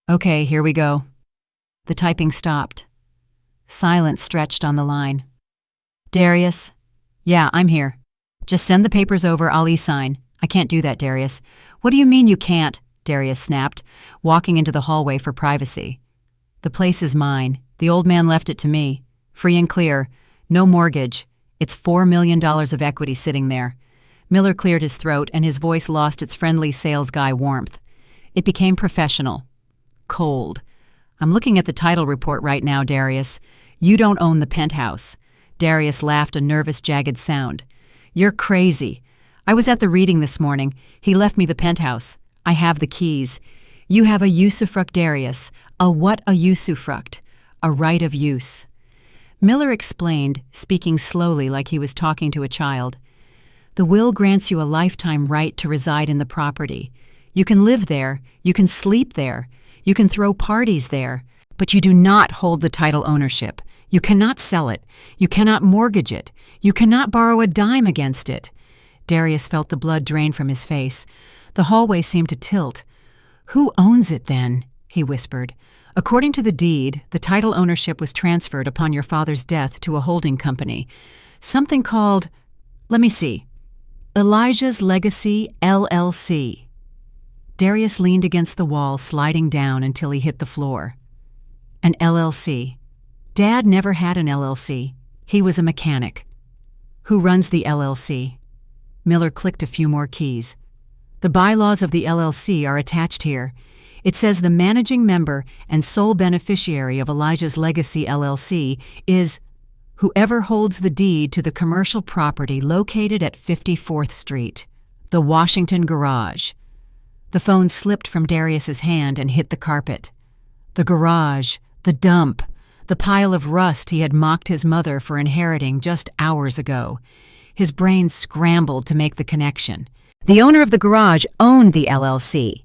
Okay, here we go. The typing stopped. Silence stretched on the line. Darius? Yeah, I'm here. Just send the papers over, I'll e-sign. I can't do that, Darius. What do you mean you can't? Darius snapped, walking into the hallway for privacy. The place is mine. The old man left it to me. Free and clear. No mortgage. It's $4 million of equity sitting there. Miller cleared his throat, and his voice lost its friendly sales guy warmth. It became professional. Cold. I'm looking at the title report right now, Darius. You don't own the penthouse. Darius laughed a nervous, jagged sound. You're crazy. I was at the reading this morning. He left me the penthouse. I have the keys. You have a usufruct, Darius. A what a usufruct? A right of use. Miller explained, speaking slowly like he was talking to a child. The will grants you a lifetime right to reside in the property. You can live there, you can sleep there, you can throw parties there, but you do not hold the title ownership. You cannot sell it. You cannot mortgage it. You cannot borrow a dime against it. Darius felt the blood drain from his face. The hallway seemed to tilt. Who owns it then? He whispered. According to the deed, the title ownership was transferred upon your father's death to a holding company. Something called, let me see, Elijah's Legacy, LLC. Darius leaned against the wall, sliding down until he hit the floor. An LLC. Dad never had an LLC. He was a mechanic. Who runs the LLC? Miller clicked a few more keys. The bylaws of the LLC are attached here. It says the managing member and sole beneficiary of Elijah's Legacy LLC is whoever holds the deed to the commercial property located at 54th Street, the Washington Garage. The phone slipped from Darius's hand and hit the carpet. The garage, the dump, the pile of rust he had mocked his mother for inheriting just hours ago. His brain scrambled to make the connection. The owner of the garage owned the LLC.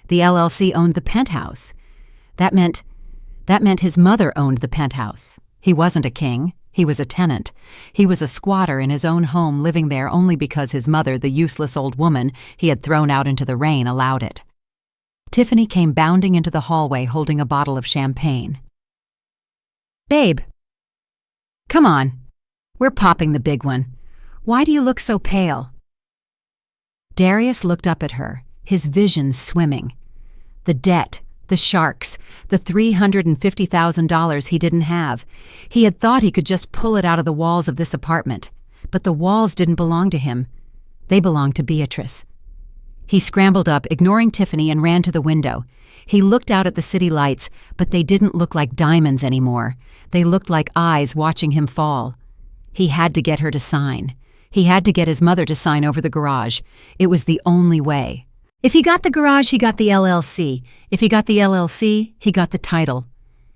The LLC owned the penthouse. That meant his mother owned the penthouse. He wasn't a king. He was a tenant. He was a squatter in his own home, living there only because his mother, the useless old woman he had thrown out into the rain, allowed it. Tiffany came bounding into the hallway holding a bottle of champagne. Babe, come on. We're popping the big one. Why do you look so pale? Darius looked up at her, his vision swimming. The debt, the sharks, the $350,000 he didn't have. He had thought he could just pull it out of the walls of this apartment. But the walls didn't belong to him. They belonged to Beatrice. He scrambled up, ignoring Tiffany, and ran to the window. He looked out at the city lights, but they didn't look like diamonds anymore. They looked like eyes watching him fall. He had to get her to sign. He had to get his mother to sign over the garage. It was the only way. If he got the garage, he got the LLC. If he got the LLC, he got the title.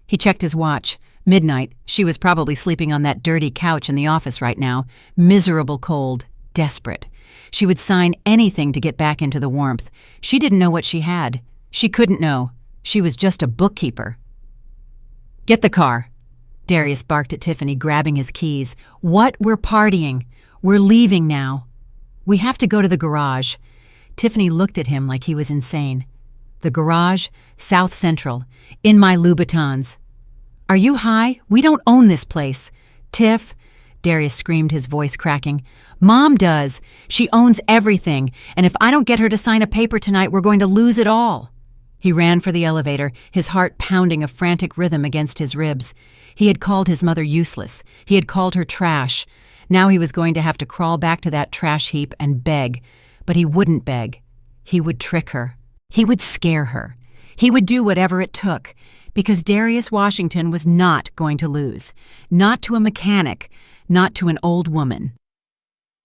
He checked his watch. Midnight. She was probably sleeping on that dirty couch in the office right now. Miserable cold. Desperate. She would sign anything to get back into the warmth. She didn't know what she had. She couldn't know. She was just a bookkeeper. Get the car. Darius barked at Tiffany, grabbing his keys. What? We're partying. We're leaving now. We have to go to the garage. Tiffany looked at him like he was insane. The garage, South Central, in my Louboutins. Are you high? We don't own this place. Tiff, Darius screamed, his voice cracking. Mom does. She owns everything, and if I don't get her to sign a paper tonight, we're going to lose it all. He ran for the elevator, his heart pounding a frantic rhythm against his ribs. He had called his mother useless. He had called her trash. Now he was going to have to crawl back to that trash heap and beg. But he wouldn't beg. He would trick her. He would scare her. He would do whatever it took, because Darius Washington was not going to lose. Not to a mechanic, not to an old woman.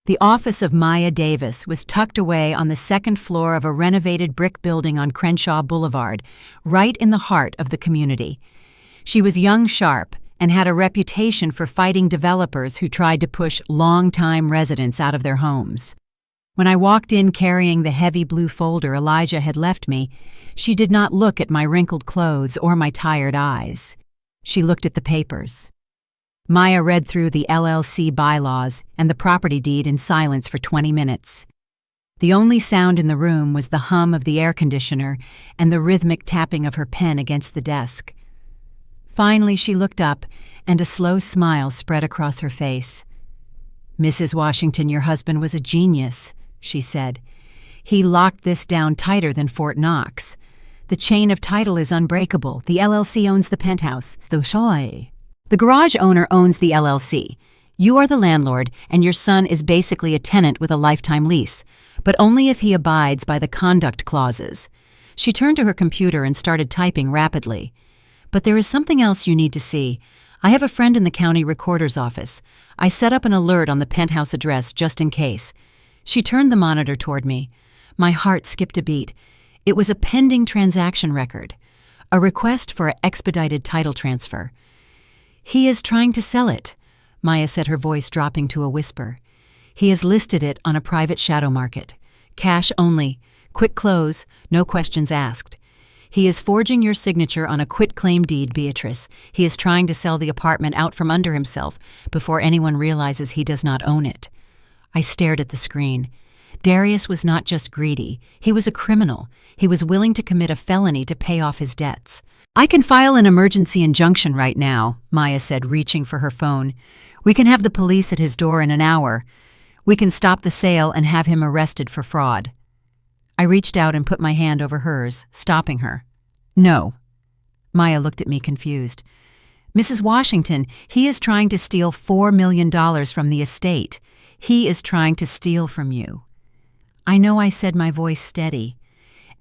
The office of Maya Davis was tucked away on the second floor of a renovated brick building on Crenshaw Boulevard, right in the heart of the community. She was young, sharp, and had a reputation for fighting developers who tried to push long-time residents out of their homes. When I walked in carrying the heavy blue folder Elijah had left me, she did not look at my wrinkled clothes or my tired eyes. She looked at the papers. Maya read through the LLC bylaws and the property deed in silence for 20 minutes. The only sound in the room was the hum of the air conditioner and the rhythmic tapping of her pen against the desk. Finally, she looked up, and a slow smile spread across her face. Mrs. Washington, your husband was a genius, she said. He locked this down tighter than Fort Knox. The chain of title is unbreakable. The LLC owns the penthouse. The shawl. The garage owner owns the LLC. You are the landlord, and your son is basically a tenant with a lifetime lease, but only if he abides by the conduct clauses. She turned to her computer and started typing rapidly. But there is something else you need to see. I have a friend in the county recorder's office. I set up an alert on the penthouse address just in case. She turned the monitor toward me. My heart skipped a beat. It was a pending transaction record. A request for an expedited title transfer. He is trying to sell it, Maya said, her voice dropping to a whisper. He has listed it on a private shadow market. Cash only. Quick close, no questions asked. He is forging your signature on a quitclaim deed, Beatrice. He is trying to sell the apartment out from under himself before anyone realizes he does not own it. I stared at the screen. Darius was not just greedy. He was a criminal. He was willing to commit a felony to pay off his debts. I can file an emergency injunction right now, Maya said, reaching for her phone. We can have the police at his door in an hour. We can stop the sale and have him arrested for fraud. I reached out and put my hand over hers, stopping her. No. Maya looked at me confused. Mrs. Washington, he is trying to steal $4 million from the estate. He is trying to steal from you. I know I said, my voice steady.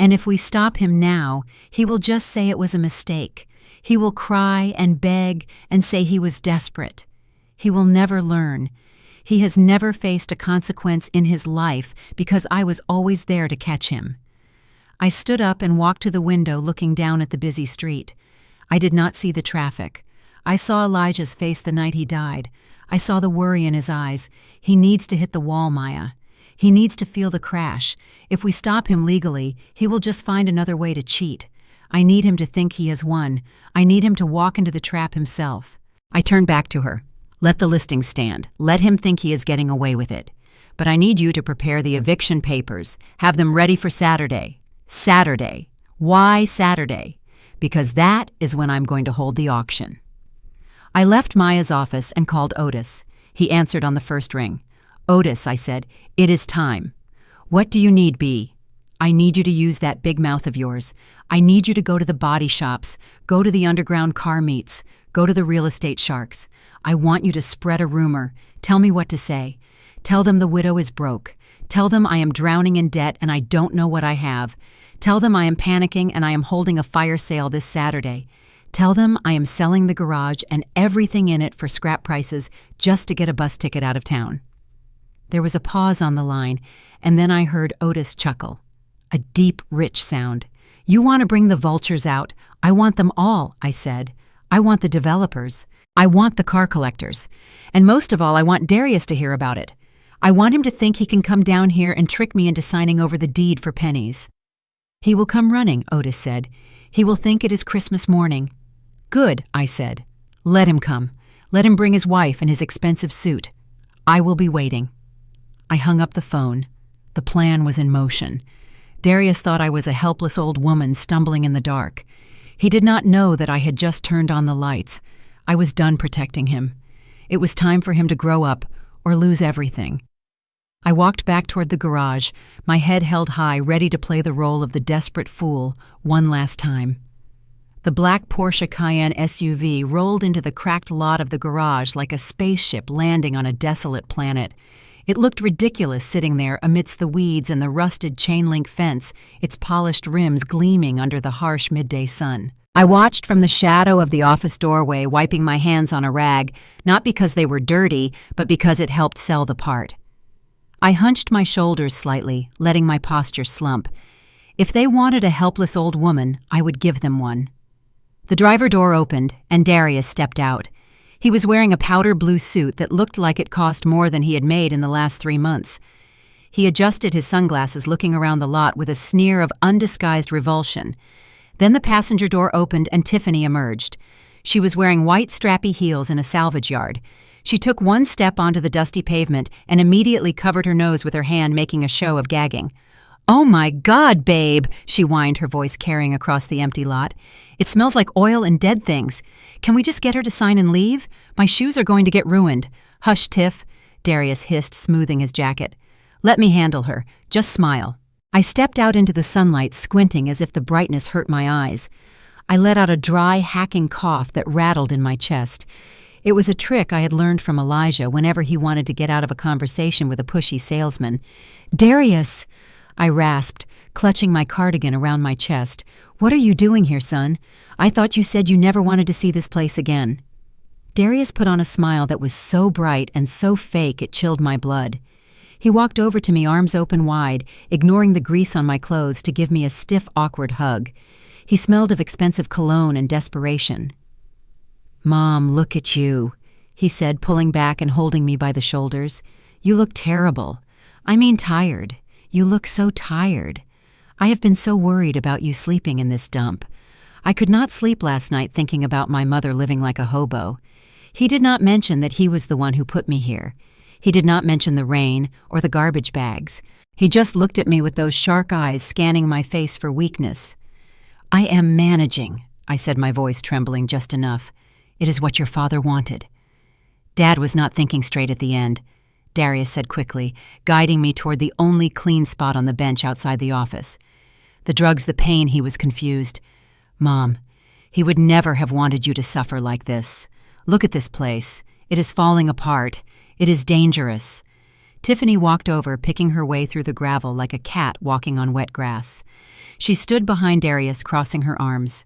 And if we stop him now, he will just say it was a mistake. He will cry and beg and say he was desperate. He will never learn. He has never faced a consequence in his life because I was always there to catch him. I stood up and walked to the window looking down at the busy street. I did not see the traffic. I saw Elijah's face the night he died. I saw the worry in his eyes. He needs to hit the wall, Maya. He needs to feel the crash. If we stop him legally, he will just find another way to cheat. I need him to think he has won. I need him to walk into the trap himself. I turned back to her. Let the listing stand. Let him think he is getting away with it. But I need you to prepare the eviction papers. Have them ready for Saturday. Saturday. Why Saturday? Because that is when I'm going to hold the auction. I left Maya's office and called Otis. He answered on the first ring. Otis, I said, it is time. What do you need, B? I need you to use that big mouth of yours. I need you to go to the body shops, go to the underground car meets, go to the real estate sharks. I want you to spread a rumor. Tell me what to say. Tell them the widow is broke. Tell them I am drowning in debt and I don't know what I have. Tell them I am panicking and I am holding a fire sale this Saturday. Tell them I am selling the garage and everything in it for scrap prices just to get a bus ticket out of town. There was a pause on the line, and then I heard Otis chuckle. A deep, rich sound. You want to bring the vultures out? I want them all, I said. I want the developers. I want the car collectors. And most of all, I want Darius to hear about it. I want him to think he can come down here and trick me into signing over the deed for pennies. He will come running, Otis said. He will think it is Christmas morning. Good, I said. Let him come. Let him bring his wife and his expensive suit. I will be waiting. I hung up the phone. The plan was in motion. Darius thought I was a helpless old woman stumbling in the dark. He did not know that I had just turned on the lights. I was done protecting him. It was time for him to grow up or lose everything. I walked back toward the garage, my head held high, ready to play the role of the desperate fool one last time. The black Porsche Cayenne SUV rolled into the cracked lot of the garage like a spaceship landing on a desolate planet. It looked ridiculous sitting there amidst the weeds and the rusted chain-link fence, its polished rims gleaming under the harsh midday sun. I watched from the shadow of the office doorway, wiping my hands on a rag, not because they were dirty, but because it helped sell the part. I hunched my shoulders slightly, letting my posture slump. If they wanted a helpless old woman, I would give them one. The driver door opened, and Darius stepped out. He was wearing a powder blue suit that looked like it cost more than he had made in the last 3 months. He adjusted his sunglasses, looking around the lot with a sneer of undisguised revulsion. Then the passenger door opened and Tiffany emerged. She was wearing white strappy heels in a salvage yard. She took one step onto the dusty pavement and immediately covered her nose with her hand, making a show of gagging. "Oh my God, babe," she whined, her voice carrying across the empty lot. "It smells like oil and dead things. Can we just get her to sign and leave? My shoes are going to get ruined." "Hush, Tiff," Darius hissed, smoothing his jacket. "Let me handle her. Just smile." I stepped out into the sunlight, squinting as if the brightness hurt my eyes. I let out a dry, hacking cough that rattled in my chest. It was a trick I had learned from Elijah whenever he wanted to get out of a conversation with a pushy salesman. "Darius," I rasped, clutching my cardigan around my chest. "What are you doing here, son? I thought you said you never wanted to see this place again." Darius put on a smile that was so bright and so fake it chilled my blood. He walked over to me, arms open wide, ignoring the grease on my clothes to give me a stiff, awkward hug. He smelled of expensive cologne and desperation. "Mom, look at you," he said, pulling back and holding me by the shoulders. "You look terrible. I mean tired. You look so tired. I have been so worried about you sleeping in this dump. I could not sleep last night thinking about my mother living like a hobo." He did not mention that he was the one who put me here. He did not mention the rain or the garbage bags. He just looked at me with those shark eyes scanning my face for weakness. "I am managing," I said, my voice trembling just enough. "It is what your father wanted." "Dad was not thinking straight at the end," Darius said quickly, guiding me toward the only clean spot on the bench outside the office. "The drugs, the pain," he was confused. "Mom, he would never have wanted you to suffer like this. Look at this place. It is falling apart. It is dangerous." Tiffany walked over, picking her way through the gravel like a cat walking on wet grass. She stood behind Darius, crossing her arms.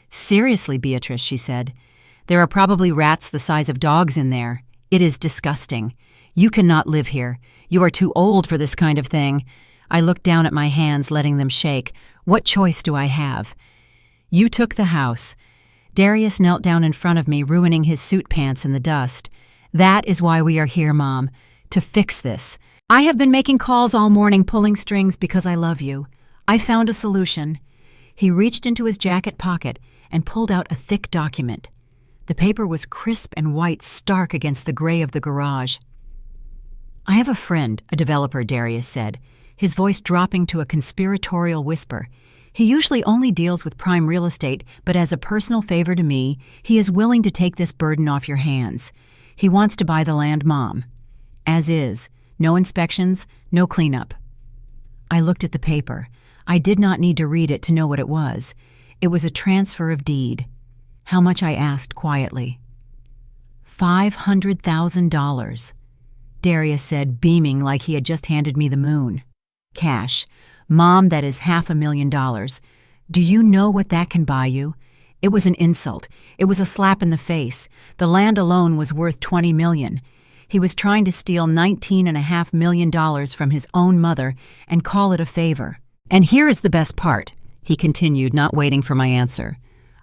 "Seriously, Beatrice," she said. "There are probably rats the size of dogs in there. It is disgusting. You cannot live here. You are too old for this kind of thing." I looked down at my hands, letting them shake. "What choice do I have?" "You took the house." Darius knelt down in front of me, ruining his suit pants in the dust. "That is why we are here, Mom. To fix this. I have been making calls all morning, pulling strings because I love you. I found a solution." He reached into his jacket pocket and pulled out a thick document. The paper was crisp and white, stark against the gray of the garage. "I have a friend, a developer," Darius said, his voice dropping to a conspiratorial whisper. "He usually only deals with prime real estate, but as a personal favor to me, he is willing to take this burden off your hands. He wants to buy the land, Mom. As is. No inspections, no cleanup." I looked at the paper. I did not need to read it to know what it was. It was a transfer of deed. "How much?" I asked quietly. $500,000. Darius said, beaming like he had just handed me the moon. "Cash. Mom, that is $500,000. Do you know what that can buy you?" It was an insult. It was a slap in the face. The land alone was worth $20 million. He was trying to steal $19.5 million from his own mother and call it a favor. "And here is the best part," he continued, not waiting for my answer.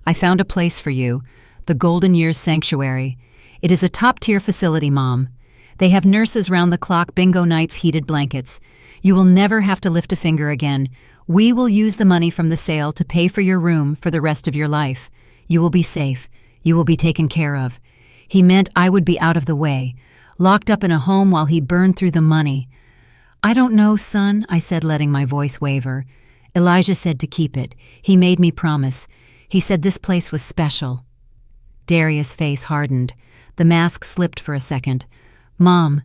"I found a place for you, the Golden Years Sanctuary. It is a top-tier facility, Mom. They have nurses round the clock, bingo nights, heated blankets. You will never have to lift a finger again. We will use the money from the sale to pay for your room for the rest of your life. You will be safe. You will be taken care of." He meant I would be out of the way, locked up in a home while he burned through the money. "I don't know, son," I said, letting my voice waver. "Elijah said to keep it. He made me promise. He said this place was special." Darius' face hardened. The mask slipped for a second. "Mom,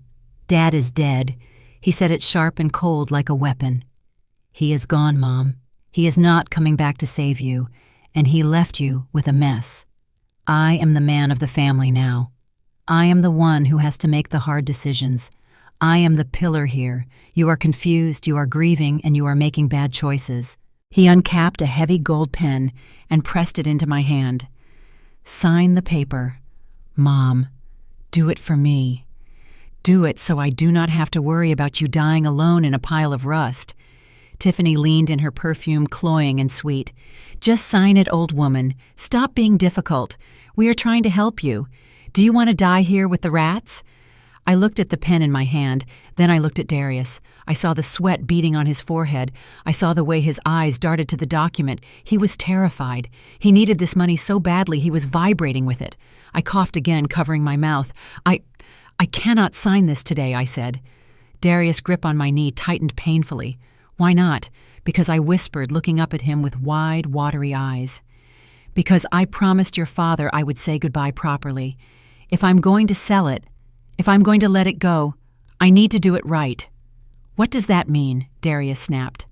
Dad is dead." He said it sharp and cold like a weapon. "He is gone, Mom. He is not coming back to save you, and he left you with a mess. I am the man of the family now. I am the one who has to make the hard decisions. I am the pillar here. You are confused, you are grieving, and you are making bad choices." He uncapped a heavy gold pen and pressed it into my hand. "Sign the paper. Mom, do it for me. Do it so I do not have to worry about you dying alone in a pile of rust." Tiffany leaned in her perfume, cloying and sweet. "Just sign it, old woman. Stop being difficult. We are trying to help you. Do you want to die here with the rats?" I looked at the pen in my hand, then I looked at Darius. I saw the sweat beading on his forehead. I saw the way his eyes darted to the document. He was terrified. He needed this money so badly he was vibrating with it. I coughed again, covering my mouth. I cannot sign this today," I said. Darius' grip on my knee tightened painfully. "Why not?" Because I whispered, looking up at him with wide, watery eyes. "Because I promised your father I would say goodbye properly. If I'm going to sell it, if I'm going to let it go, I need to do it right." "What does that mean?" Darius snapped.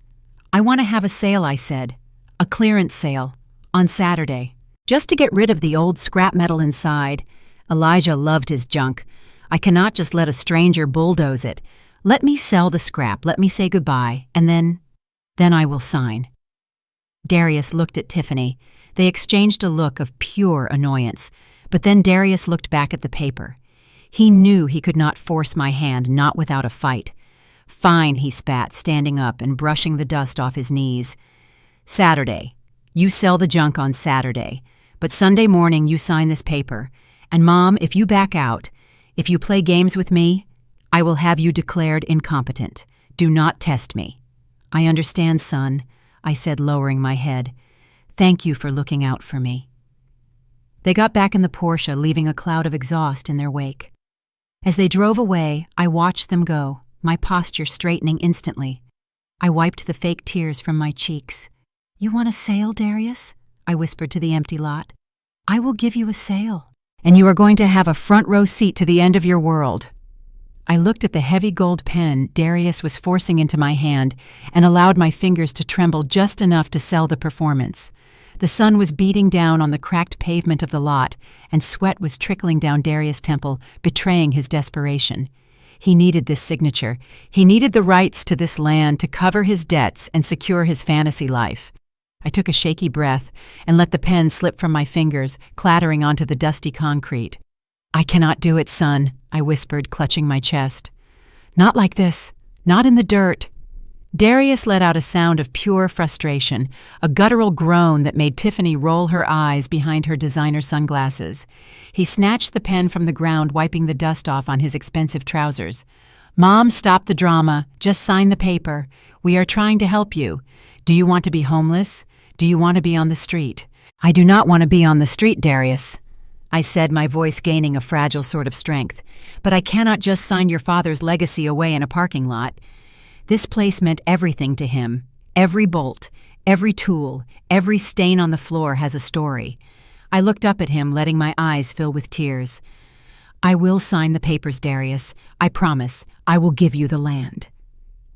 "I want to have a sale," I said. "A clearance sale. On Saturday. Just to get rid of the old scrap metal inside. Elijah loved his junk. I cannot just let a stranger bulldoze it. Let me sell the scrap, let me say goodbye, and then I will sign. Darius looked at Tiffany. They exchanged a look of pure annoyance. But then Darius looked back at the paper. He knew he could not force my hand, not without a fight. Fine, he spat, standing up and brushing the dust off his knees. Saturday. You sell the junk on Saturday. But Sunday morning you sign this paper. And Mom, if you back out, if you play games with me, I will have you declared incompetent. Do not test me. I understand, son, I said, lowering my head. Thank you for looking out for me. They got back in the Porsche, leaving a cloud of exhaust in their wake. As they drove away, I watched them go, my posture straightening instantly. I wiped the fake tears from my cheeks. You want a sail, Darius? I whispered to the empty lot. I will give you a sail. And you are going to have a front row seat to the end of your world. I looked at the heavy gold pen Darius was forcing into my hand and allowed my fingers to tremble just enough to sell the performance. The sun was beating down on the cracked pavement of the lot, and sweat was trickling down Darius' temple, betraying his desperation. He needed this signature. He needed the rights to this land to cover his debts and secure his fantasy life. I took a shaky breath and let the pen slip from my fingers, clattering onto the dusty concrete. I cannot do it, son, I whispered, clutching my chest. Not like this. Not in the dirt. Darius let out a sound of pure frustration, a guttural groan that made Tiffany roll her eyes behind her designer sunglasses. He snatched the pen from the ground, wiping the dust off on his expensive trousers. Mom, stop the drama. Just sign the paper. We are trying to help you. Do you want to be homeless? Do you want to be on the street? I do not want to be on the street, Darius, I said, my voice gaining a fragile sort of strength. But I cannot just sign your father's legacy away in a parking lot. This place meant everything to him. Every bolt, every tool, every stain on the floor has a story. I looked up at him, letting my eyes fill with tears. I will sign the papers, Darius. I promise. I will give you the land.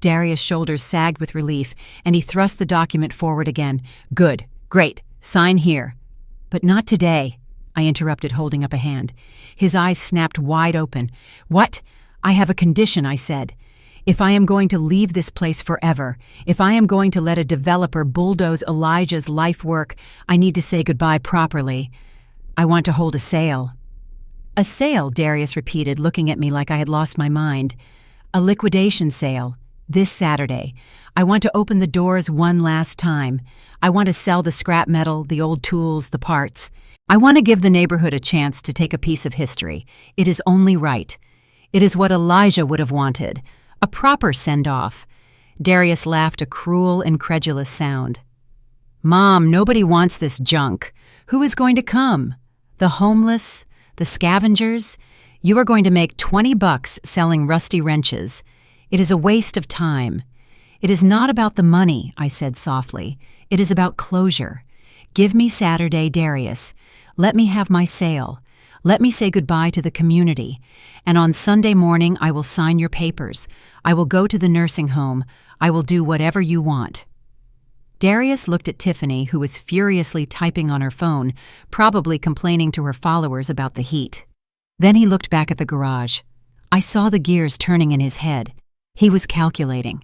Darius' shoulders sagged with relief, and he thrust the document forward again. Good. Great. Sign here. But not today, I interrupted, holding up a hand. His eyes snapped wide open. What? I have a condition, I said. If I am going to leave this place forever, if I am going to let a developer bulldoze Elijah's life work, I need to say goodbye properly. I want to hold a sale. A sale, Darius repeated, looking at me like I had lost my mind. A liquidation sale. This Saturday. I want to open the doors one last time. I want to sell the scrap metal, the old tools, the parts. I want to give the neighborhood a chance to take a piece of history. It is only right. It is what Elijah would have wanted. A proper send-off. Darius laughed a cruel, incredulous sound. Mom, nobody wants this junk. Who is going to come? The homeless? The scavengers? You are going to make $20 selling rusty wrenches. It is a waste of time. It is not about the money, I said softly. It is about closure. Give me Saturday, Darius. Let me have my sale. Let me say goodbye to the community. And on Sunday morning, I will sign your papers. I will go to the nursing home. I will do whatever you want. Darius looked at Tiffany, who was furiously typing on her phone, probably complaining to her followers about the heat. Then he looked back at the garage. I saw the gears turning in his head. He was calculating.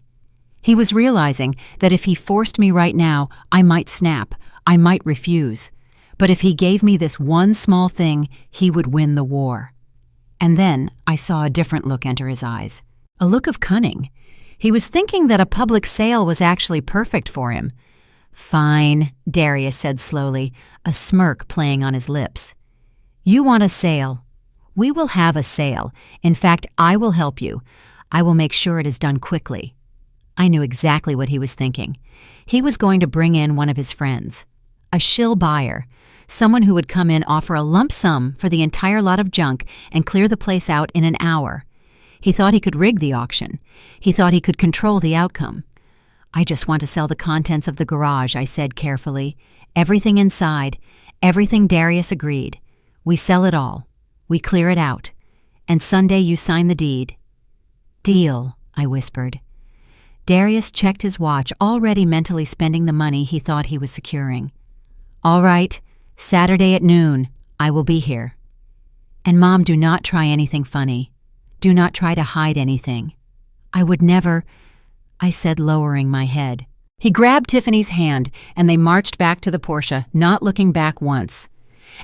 He was realizing that if he forced me right now, I might snap. I might refuse. But if he gave me this one small thing, he would win the war. And then I saw a different look enter his eyes. A look of cunning. He was thinking that a public sale was actually perfect for him. Fine, Darius said slowly, a smirk playing on his lips. You want a sale. We will have a sale. In fact, I will help you. I will make sure it is done quickly. I knew exactly what he was thinking. He was going to bring in one of his friends. A shill buyer. Someone who would come in, offer a lump sum for the entire lot of junk and clear the place out in an hour. He thought he could rig the auction. He thought he could control the outcome. I just want to sell the contents of the garage, I said carefully. Everything inside. Everything. Darius agreed. We sell it all. We clear it out. And Sunday you sign the deed. Deal, I whispered. Darius checked his watch, already mentally spending the money he thought he was securing. All right, Saturday at noon. I will be here. And Mom, do not try anything funny. Do not try to hide anything. I would never, I said, lowering my head. He grabbed Tiffany's hand, and they marched back to the Porsche, not looking back once.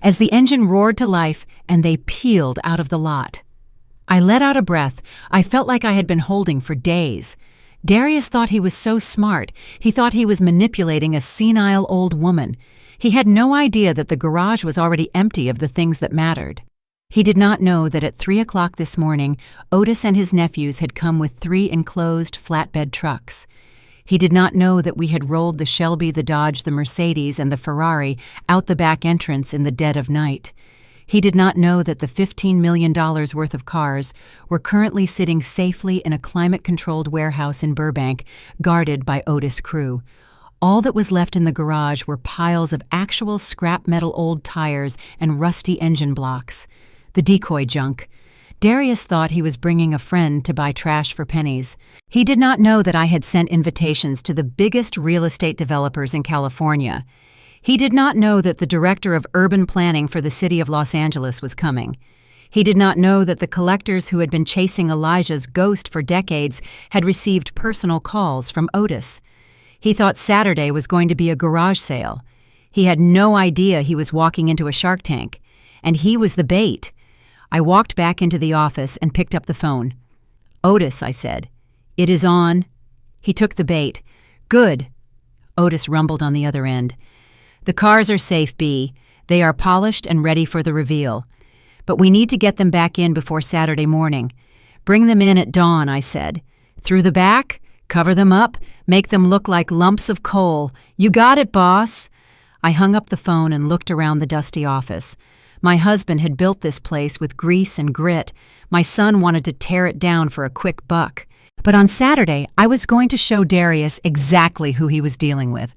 As the engine roared to life, and they peeled out of the lot. I let out a breath I felt like I had been holding for days. Darius thought he was so smart. He thought he was manipulating a senile old woman. He had no idea that the garage was already empty of the things that mattered. He did not know that at 3 o'clock this morning, Otis and his nephews had come with 3 enclosed flatbed trucks. He did not know that we had rolled the Shelby, the Dodge, the Mercedes, and the Ferrari out the back entrance in the dead of night. He did not know that the $15 million worth of cars were currently sitting safely in a climate-controlled warehouse in Burbank, guarded by Otis' crew. All that was left in the garage were piles of actual scrap metal old tires and rusty engine blocks. The decoy junk. Darius thought he was bringing a friend to buy trash for pennies. He did not know that I had sent invitations to the biggest real estate developers in California. He did not know that the director of urban planning for the city of Los Angeles was coming. He did not know that the collectors who had been chasing Elijah's ghost for decades had received personal calls from Otis. He thought Saturday was going to be a garage sale. He had no idea he was walking into a Shark Tank. And he was the bait. I walked back into the office and picked up the phone. "Otis," I said. "It is on." He took the bait. "Good." Otis rumbled on the other end. "The cars are safe, B. They are polished and ready for the reveal. But we need to get them back in before Saturday morning. Bring them in at dawn," I said. "Through the back? Cover them up? Make them look like lumps of coal. You got it, boss." I hung up the phone and looked around the dusty office. My husband had built this place with grease and grit. My son wanted to tear it down for a quick buck. But on Saturday, I was going to show Darius exactly who he was dealing with.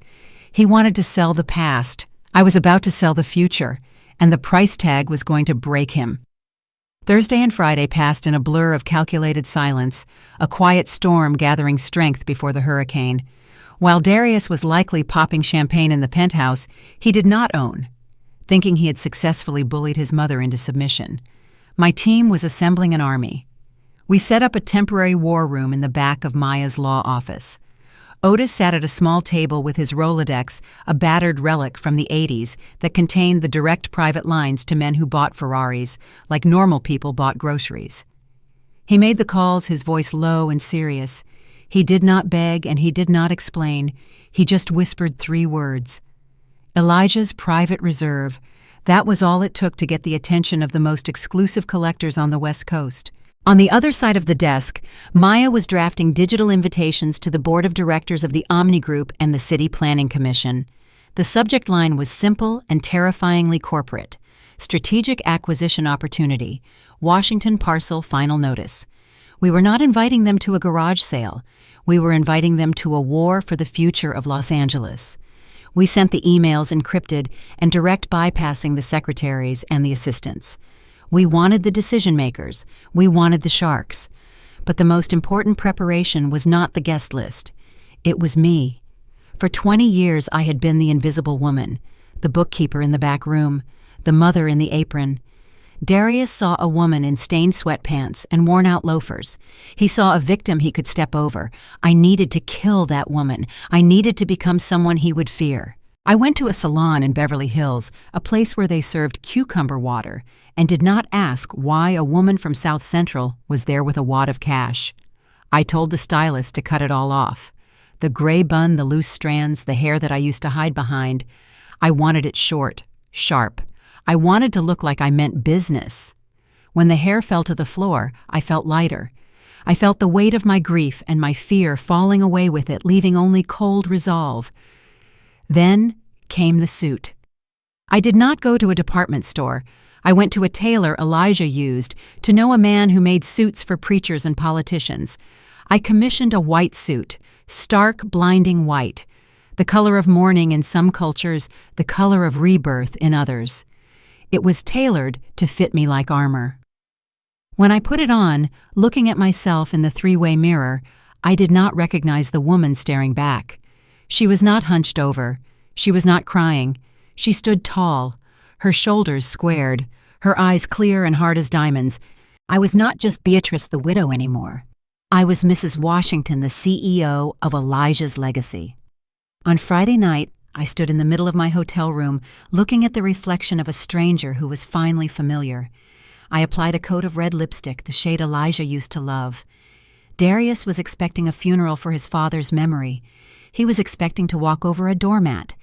He wanted to sell the past. I was about to sell the future, and the price tag was going to break him. Thursday and Friday passed in a blur of calculated silence, a quiet storm gathering strength before the hurricane. While Darius was likely popping champagne in the penthouse he did not own, thinking he had successfully bullied his mother into submission, my team was assembling an army. We set up a temporary war room in the back of Maya's law office. Otis sat at a small table with his Rolodex, a battered relic from the 80s that contained the direct private lines to men who bought Ferraris, like normal people bought groceries. He made the calls, his voice low and serious. He did not beg and he did not explain. He just whispered 3 words. Elijah's private reserve. That was all it took to get the attention of the most exclusive collectors on the West Coast. On the other side of the desk, Maya was drafting digital invitations to the board of directors of the Omni Group and the City Planning Commission. The subject line was simple and terrifyingly corporate. Strategic acquisition opportunity. Washington parcel final notice. We were not inviting them to a garage sale. We were inviting them to a war for the future of Los Angeles. We sent the emails encrypted and direct bypassing the secretaries and the assistants. We wanted the decision makers. We wanted the sharks. But the most important preparation was not the guest list. It was me. For 20 years I had been the invisible woman, the bookkeeper in the back room, the mother in the apron. Darius saw a woman in stained sweatpants and worn-out loafers. He saw a victim he could step over. I needed to kill that woman. I needed to become someone he would fear. I went to a salon in Beverly Hills, a place where they served cucumber water, and did not ask why a woman from South Central was there with a wad of cash. I told the stylist to cut it all off. The gray bun, the loose strands, the hair that I used to hide behind. I wanted it short, sharp. I wanted to look like I meant business. When the hair fell to the floor, I felt lighter. I felt the weight of my grief and my fear falling away with it, leaving only cold resolve. Then came the suit. I did not go to a department store. I went to a tailor Elijah used to know a man who made suits for preachers and politicians. I commissioned a white suit, stark, blinding white, the color of mourning in some cultures, the color of rebirth in others. It was tailored to fit me like armor. When I put it on, looking at myself in the 3-way mirror, I did not recognize the woman staring back. She was not hunched over. She was not crying. She stood tall, her shoulders squared, her eyes clear and hard as diamonds. I was not just Beatrice the widow anymore. I was Mrs. Washington, the CEO of Elijah's legacy. On Friday night, I stood in the middle of my hotel room, looking at the reflection of a stranger who was finally familiar. I applied a coat of red lipstick, the shade Elijah used to love. Darius was expecting a funeral for his father's memory. He was expecting to walk over a doormat.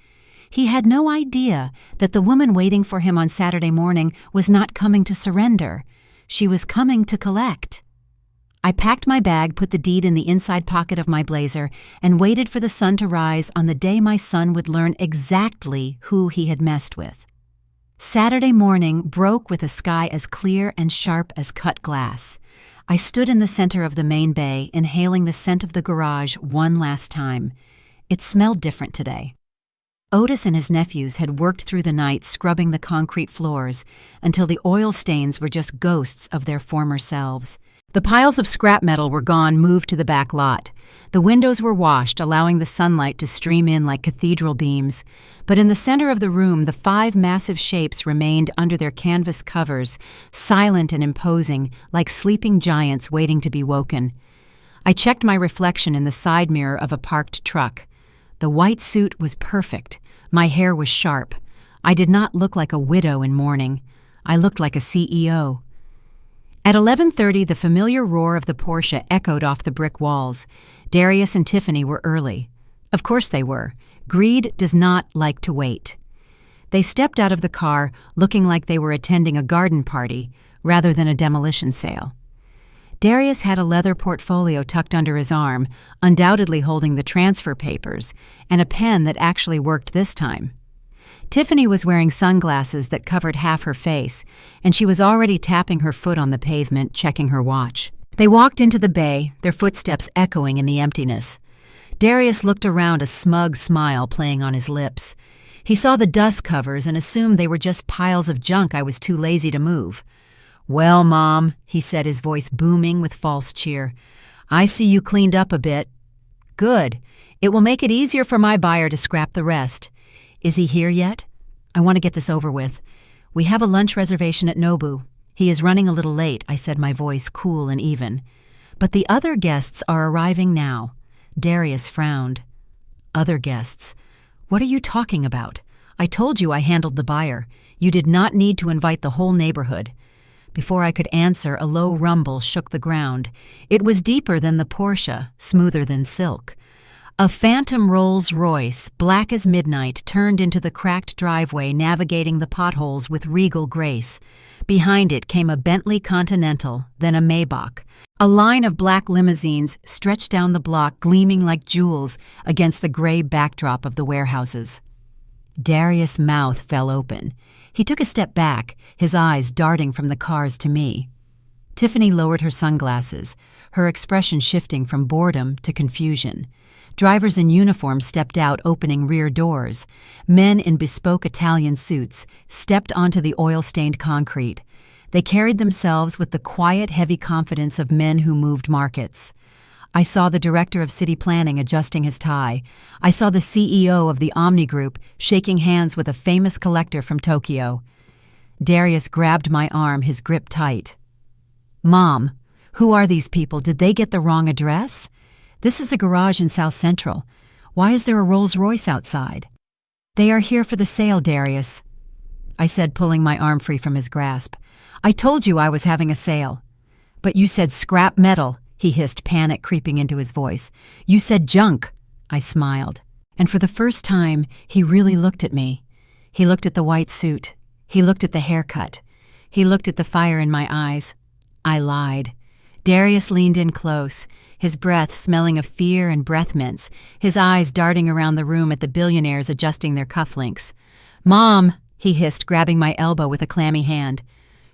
He had no idea that the woman waiting for him on Saturday morning was not coming to surrender. She was coming to collect. I packed my bag, put the deed in the inside pocket of my blazer, and waited for the sun to rise on the day my son would learn exactly who he had messed with. Saturday morning broke with a sky as clear and sharp as cut glass. I stood in the center of the main bay, inhaling the scent of the garage one last time. It smelled different today. Otis and his nephews had worked through the night scrubbing the concrete floors until the oil stains were just ghosts of their former selves. The piles of scrap metal were gone, moved to the back lot. The windows were washed, allowing the sunlight to stream in like cathedral beams. But in the center of the room, the 5 massive shapes remained under their canvas covers, silent and imposing, like sleeping giants waiting to be woken. I checked my reflection in the side mirror of a parked truck. The white suit was perfect. My hair was sharp. I did not look like a widow in mourning. I looked like a CEO. At 11:30, the familiar roar of the Porsche echoed off the brick walls. Darius and Tiffany were early. Of course they were. Greed does not like to wait. They stepped out of the car looking like they were attending a garden party rather than a demolition sale. Darius had a leather portfolio tucked under his arm, undoubtedly holding the transfer papers, and a pen that actually worked this time. Tiffany was wearing sunglasses that covered half her face, and she was already tapping her foot on the pavement, checking her watch. They walked into the bay, their footsteps echoing in the emptiness. Darius looked around, a smug smile playing on his lips. He saw the dust covers and assumed they were just piles of junk I was too lazy to move. "Well, Mom," he said, his voice booming with false cheer, "I see you cleaned up a bit." "Good. It will make it easier for my buyer to scrap the rest. Is he here yet? I want to get this over with. We have a lunch reservation at Nobu. He is running a little late," I said, my voice cool and even. "But the other guests are arriving now." Darius frowned. "Other guests? What are you talking about? I told you I handled the buyer. You did not need to invite the whole neighborhood." Before I could answer, a low rumble shook the ground. It was deeper than the Porsche, smoother than silk. A phantom Rolls-Royce, black as midnight, turned into the cracked driveway, navigating the potholes with regal grace. Behind it came a Bentley Continental, then a Maybach. A line of black limousines stretched down the block, gleaming like jewels against the gray backdrop of the warehouses. Darius' mouth fell open. He took a step back, his eyes darting from the cars to me. Tiffany lowered her sunglasses, her expression shifting from boredom to confusion. Drivers in uniform stepped out, opening rear doors. Men in bespoke Italian suits stepped onto the oil-stained concrete. They carried themselves with the quiet, heavy confidence of men who moved markets. I saw the director of city planning adjusting his tie. I saw the CEO of the Omni Group shaking hands with a famous collector from Tokyo. Darius grabbed my arm, his grip tight. "Mom, who are these people? Did they get the wrong address? This is a garage in South Central. Why is there a Rolls-Royce outside?" "They are here for the sale, Darius," I said, pulling my arm free from his grasp. "I told you I was having a sale." "But you said scrap metal," he hissed, panic creeping into his voice. "You said junk." I smiled. And for the first time, he really looked at me. He looked at the white suit. He looked at the haircut. He looked at the fire in my eyes. I lied. Darius leaned in close, his breath smelling of fear and breath mints, his eyes darting around the room at the billionaires adjusting their cufflinks. "Mom," he hissed, grabbing my elbow with a clammy hand.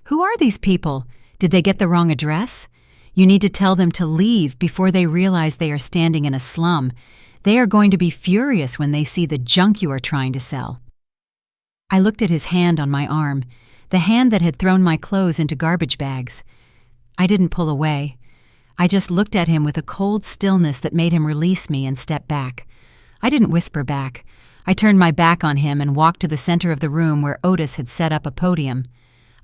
"Who are these people? Did they get the wrong address? You need to tell them to leave before they realize they are standing in a slum. They are going to be furious when they see the junk you are trying to sell." I looked at his hand on my arm, the hand that had thrown my clothes into garbage bags. I didn't pull away. I just looked at him with a cold stillness that made him release me and step back. I didn't whisper back. I turned my back on him and walked to the center of the room where Otis had set up a podium.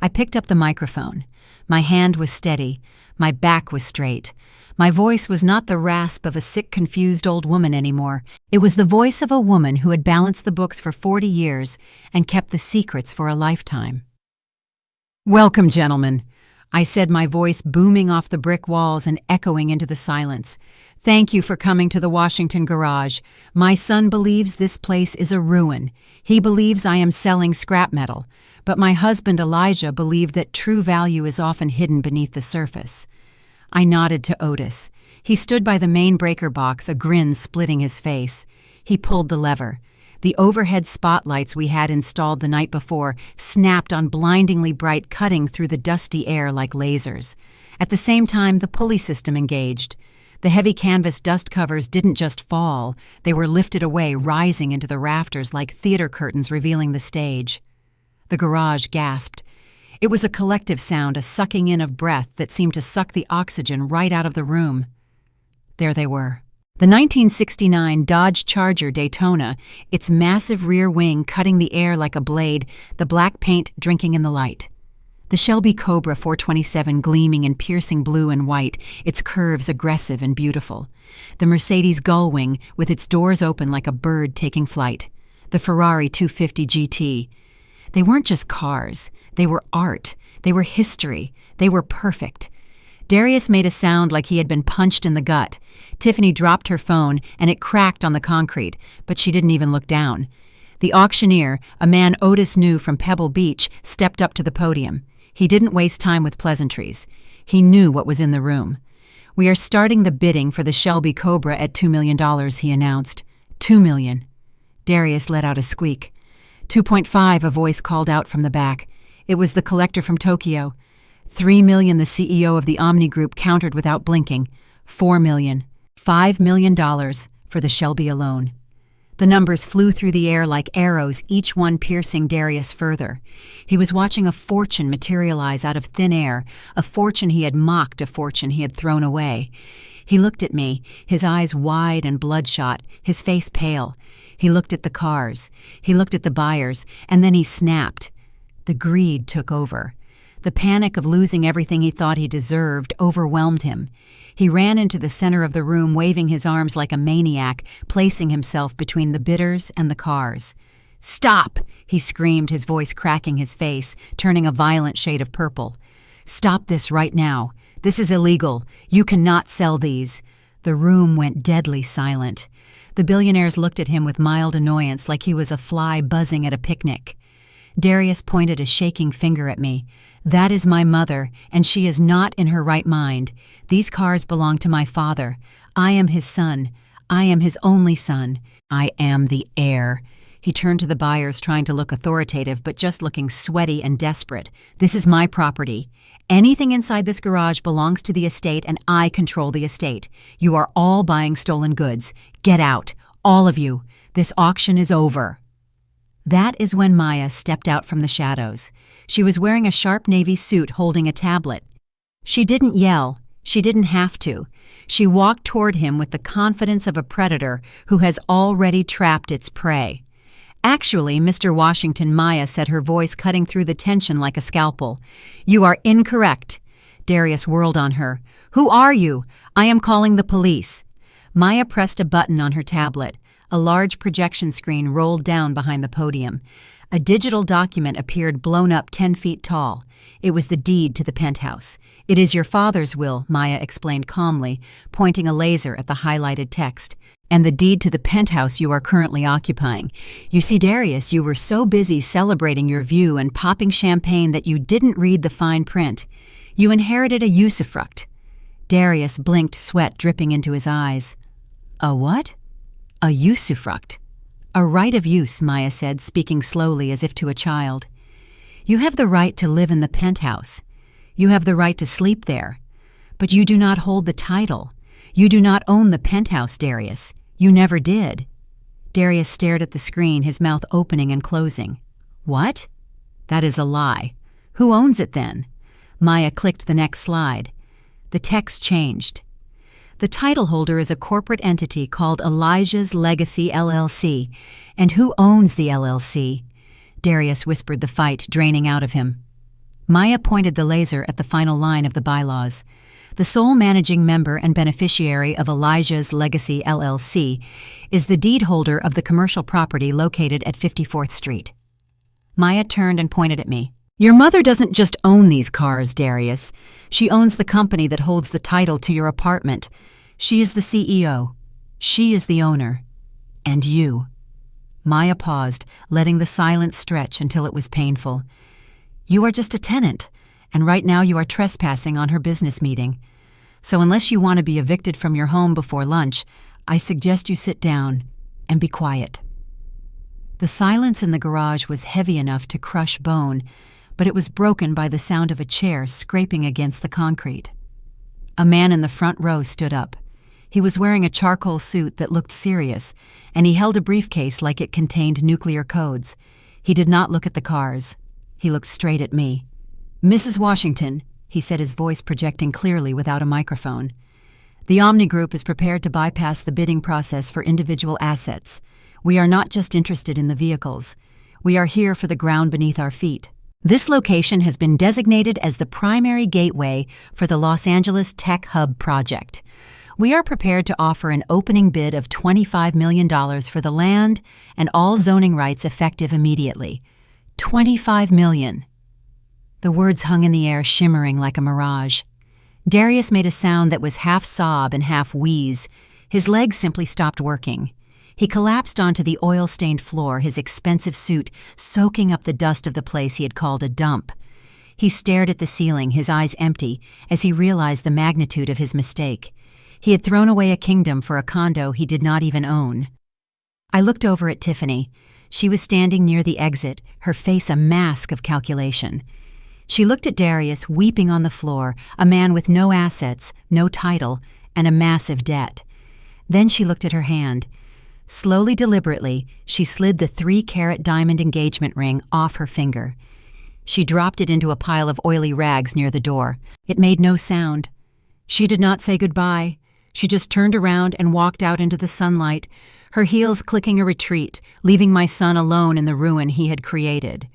I picked up the microphone. My hand was steady. My back was straight. My voice was not the rasp of a sick, confused old woman anymore. It was the voice of a woman who had balanced the books for 40 years and kept the secrets for a lifetime. "Welcome, gentlemen," I said, my voice booming off the brick walls and echoing into the silence. "Thank you for coming to the Washington garage. My son believes this place is a ruin. He believes I am selling scrap metal, but my husband Elijah believed that true value is often hidden beneath the surface." I nodded to Otis. He stood by the main breaker box, a grin splitting his face. He pulled the lever. The overhead spotlights we had installed the night before snapped on blindingly bright, cutting through the dusty air like lasers. At the same time, the pulley system engaged. The heavy canvas dust covers didn't just fall, they were lifted away, rising into the rafters like theater curtains revealing the stage. The garage gasped. It was a collective sound, a sucking in of breath that seemed to suck the oxygen right out of the room. There they were. The 1969 Dodge Charger Daytona, its massive rear wing cutting the air like a blade, the black paint drinking in the light. The Shelby Cobra 427 gleaming in piercing blue and white, its curves aggressive and beautiful. The Mercedes Gullwing with its doors open like a bird taking flight. The Ferrari 250 GT. They weren't just cars. They were art. They were history. They were perfect. Darius made a sound like he had been punched in the gut. Tiffany dropped her phone, and it cracked on the concrete, but she didn't even look down. The auctioneer, a man Otis knew from Pebble Beach, stepped up to the podium. He didn't waste time with pleasantries. He knew what was in the room. "We are starting the bidding for the Shelby Cobra at $2 million, he announced. $2 million. Darius let out a squeak. 2.5, a voice called out from the back. It was the collector from Tokyo. 3 million, the CEO of the Omni Group countered without blinking. 4 million. $5 million for the Shelby alone. The numbers flew through the air like arrows, each one piercing Darius further. He was watching a fortune materialize out of thin air, a fortune he had mocked, a fortune he had thrown away. He looked at me, his eyes wide and bloodshot, his face pale. He looked at the cars. He looked at the buyers, and then he snapped. The greed took over. The panic of losing everything he thought he deserved overwhelmed him. He ran into the center of the room, waving his arms like a maniac, placing himself between the bidders and the cars. "Stop!" he screamed, his voice cracking his face, turning a violent shade of purple. "Stop this right now. This is illegal. You cannot sell these." The room went deadly silent. The billionaires looked at him with mild annoyance, like he was a fly buzzing at a picnic. Darius pointed a shaking finger at me. "That is my mother, and she is not in her right mind. These cars belong to my father. I am his son. I am his only son. I am the heir." He turned to the buyers, trying to look authoritative, but just looking sweaty and desperate. "This is my property. Anything inside this garage belongs to the estate, and I control the estate. You are all buying stolen goods. Get out, all of you. This auction is over." That is when Maya stepped out from the shadows. She was wearing a sharp navy suit, holding a tablet. She didn't yell. She didn't have to. She walked toward him with the confidence of a predator who has already trapped its prey. "Actually, Mr. Washington," Maya said, her voice cutting through the tension like a scalpel. "You are incorrect." Darius whirled on her. "Who are you? I am calling the police." Maya pressed a button on her tablet. A large projection screen rolled down behind the podium. A digital document appeared, blown up 10 feet tall. It was the deed to the penthouse. "It is your father's will," Maya explained calmly, pointing a laser at the highlighted text. "And the deed to the penthouse you are currently occupying. You see, Darius, you were so busy celebrating your view and popping champagne that you didn't read the fine print. You inherited a usufruct." Darius blinked, sweat dripping into his eyes. "A what?" "A usufruct. A right of use," Maya said, speaking slowly as if to a child. "You have the right to live in the penthouse. You have the right to sleep there. But you do not hold the title. You do not own the penthouse, Darius. You never did." Darius stared at the screen, his mouth opening and closing. "What?" "That is a lie. Who owns it then?" Maya clicked the next slide. The text changed. The title holder is a corporate entity called Elijah's Legacy LLC. And who owns the LLC? Darius whispered, the fight draining out of him. Maya pointed the laser at the final line of the bylaws. The sole managing member and beneficiary of Elijah's Legacy LLC is the deed holder of the commercial property located at 54th Street. Maya turned and pointed at me. Your mother doesn't just own these cars, Darius. She owns the company that holds the title to your apartment. She is the CEO. She is the owner. And you. Maya paused, letting the silence stretch until it was painful. You are just a tenant, and right now you are trespassing on her business meeting. So unless you want to be evicted from your home before lunch, I suggest you sit down and be quiet. The silence in the garage was heavy enough to crush bone, but it was broken by the sound of a chair scraping against the concrete. A man in the front row stood up. He was wearing a charcoal suit that looked serious, and he held a briefcase like it contained nuclear codes. He did not look at the cars. He looked straight at me. Mrs. Washington, he said, his voice projecting clearly without a microphone. The Omni Group is prepared to bypass the bidding process for individual assets. We are not just interested in the vehicles. We are here for the ground beneath our feet. This location has been designated as the primary gateway for the Los Angeles Tech Hub project. We are prepared to offer an opening bid of $25 million for the land and all zoning rights effective immediately. $25 million. The words hung in the air, shimmering like a mirage. Darius made a sound that was half sob and half wheeze. His legs simply stopped working. He collapsed onto the oil-stained floor, his expensive suit soaking up the dust of the place he had called a dump. He stared at the ceiling, his eyes empty, as he realized the magnitude of his mistake. He had thrown away a kingdom for a condo he did not even own. I looked over at Tiffany. She was standing near the exit, her face a mask of calculation. She looked at Darius, weeping on the floor, a man with no assets, no title, and a massive debt. Then she looked at her hand. Slowly, deliberately, she slid the 3-carat diamond engagement ring off her finger. She dropped it into a pile of oily rags near the door. It made no sound. She did not say goodbye. She just turned around and walked out into the sunlight, her heels clicking a retreat, leaving my son alone in the ruin he had created.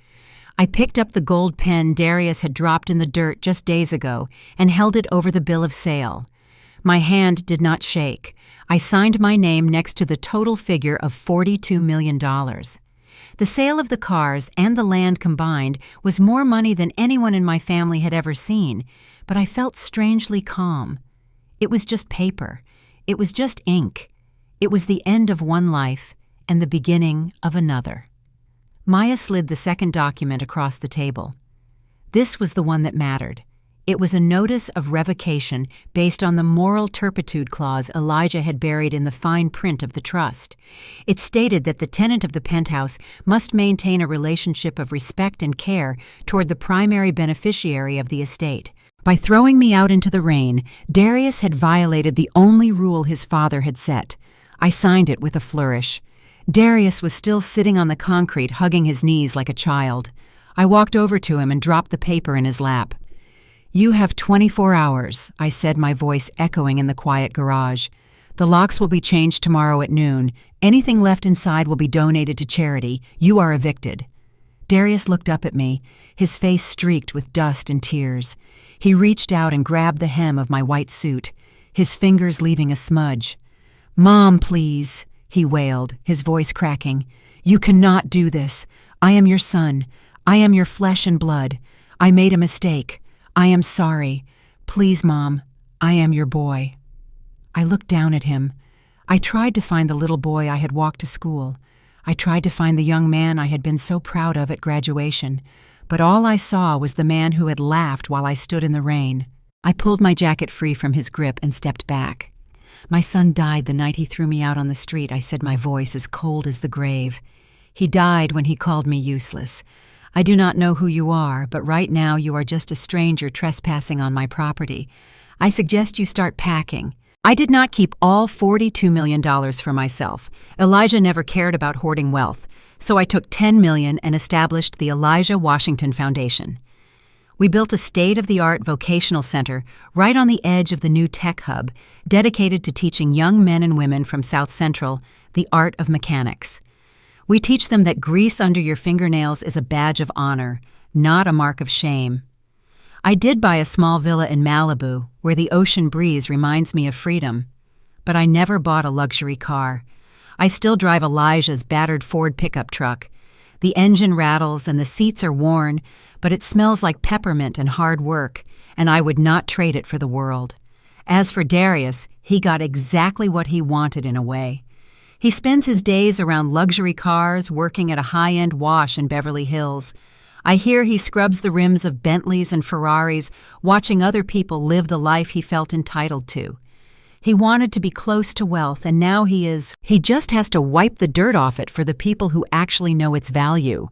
I picked up the gold pen Darius had dropped in the dirt just days ago and held it over the bill of sale. My hand did not shake. I signed my name next to the total figure of $42 million. The sale of the cars and the land combined was more money than anyone in my family had ever seen, but I felt strangely calm. It was just paper. It was just ink. It was the end of one life and the beginning of another. Maya slid the second document across the table. This was the one that mattered. It was a notice of revocation based on the moral turpitude clause Elijah had buried in the fine print of the trust. It stated that the tenant of the penthouse must maintain a relationship of respect and care toward the primary beneficiary of the estate. By throwing me out into the rain, Darius had violated the only rule his father had set. I signed it with a flourish. Darius was still sitting on the concrete, hugging his knees like a child. I walked over to him and dropped the paper in his lap. You have 24 hours, I said, my voice echoing in the quiet garage. The locks will be changed tomorrow at noon. Anything left inside will be donated to charity. You are evicted. Darius looked up at me, his face streaked with dust and tears. He reached out and grabbed the hem of my white suit, his fingers leaving a smudge. Mom, please, he wailed, his voice cracking. You cannot do this. I am your son. I am your flesh and blood. I made a mistake. I am sorry. Please, Mom, I am your boy. I looked down at him. I tried to find the little boy I had walked to school. I tried to find the young man I had been so proud of at graduation, but all I saw was the man who had laughed while I stood in the rain. I pulled my jacket free from his grip and stepped back. My son died the night he threw me out on the street, I said, my voice as cold as the grave. He died when he called me useless. I do not know who you are, but right now you are just a stranger trespassing on my property. I suggest you start packing. I did not keep all $42 million for myself. Elijah never cared about hoarding wealth, so I took $10 million and established the Elijah Washington Foundation. We built a state-of-the-art vocational center right on the edge of the new tech hub, dedicated to teaching young men and women from South Central the art of mechanics. We teach them that grease under your fingernails is a badge of honor, not a mark of shame. I did buy a small villa in Malibu, where the ocean breeze reminds me of freedom. But I never bought a luxury car. I still drive Elijah's battered Ford pickup truck. The engine rattles and the seats are worn, but it smells like peppermint and hard work, and I would not trade it for the world. As for Darius, he got exactly what he wanted in a way. He spends his days around luxury cars, working at a high-end wash in Beverly Hills. I hear he scrubs the rims of Bentleys and Ferraris, watching other people live the life he felt entitled to. He wanted to be close to wealth, and now he just has to wipe the dirt off it for the people who actually know its value.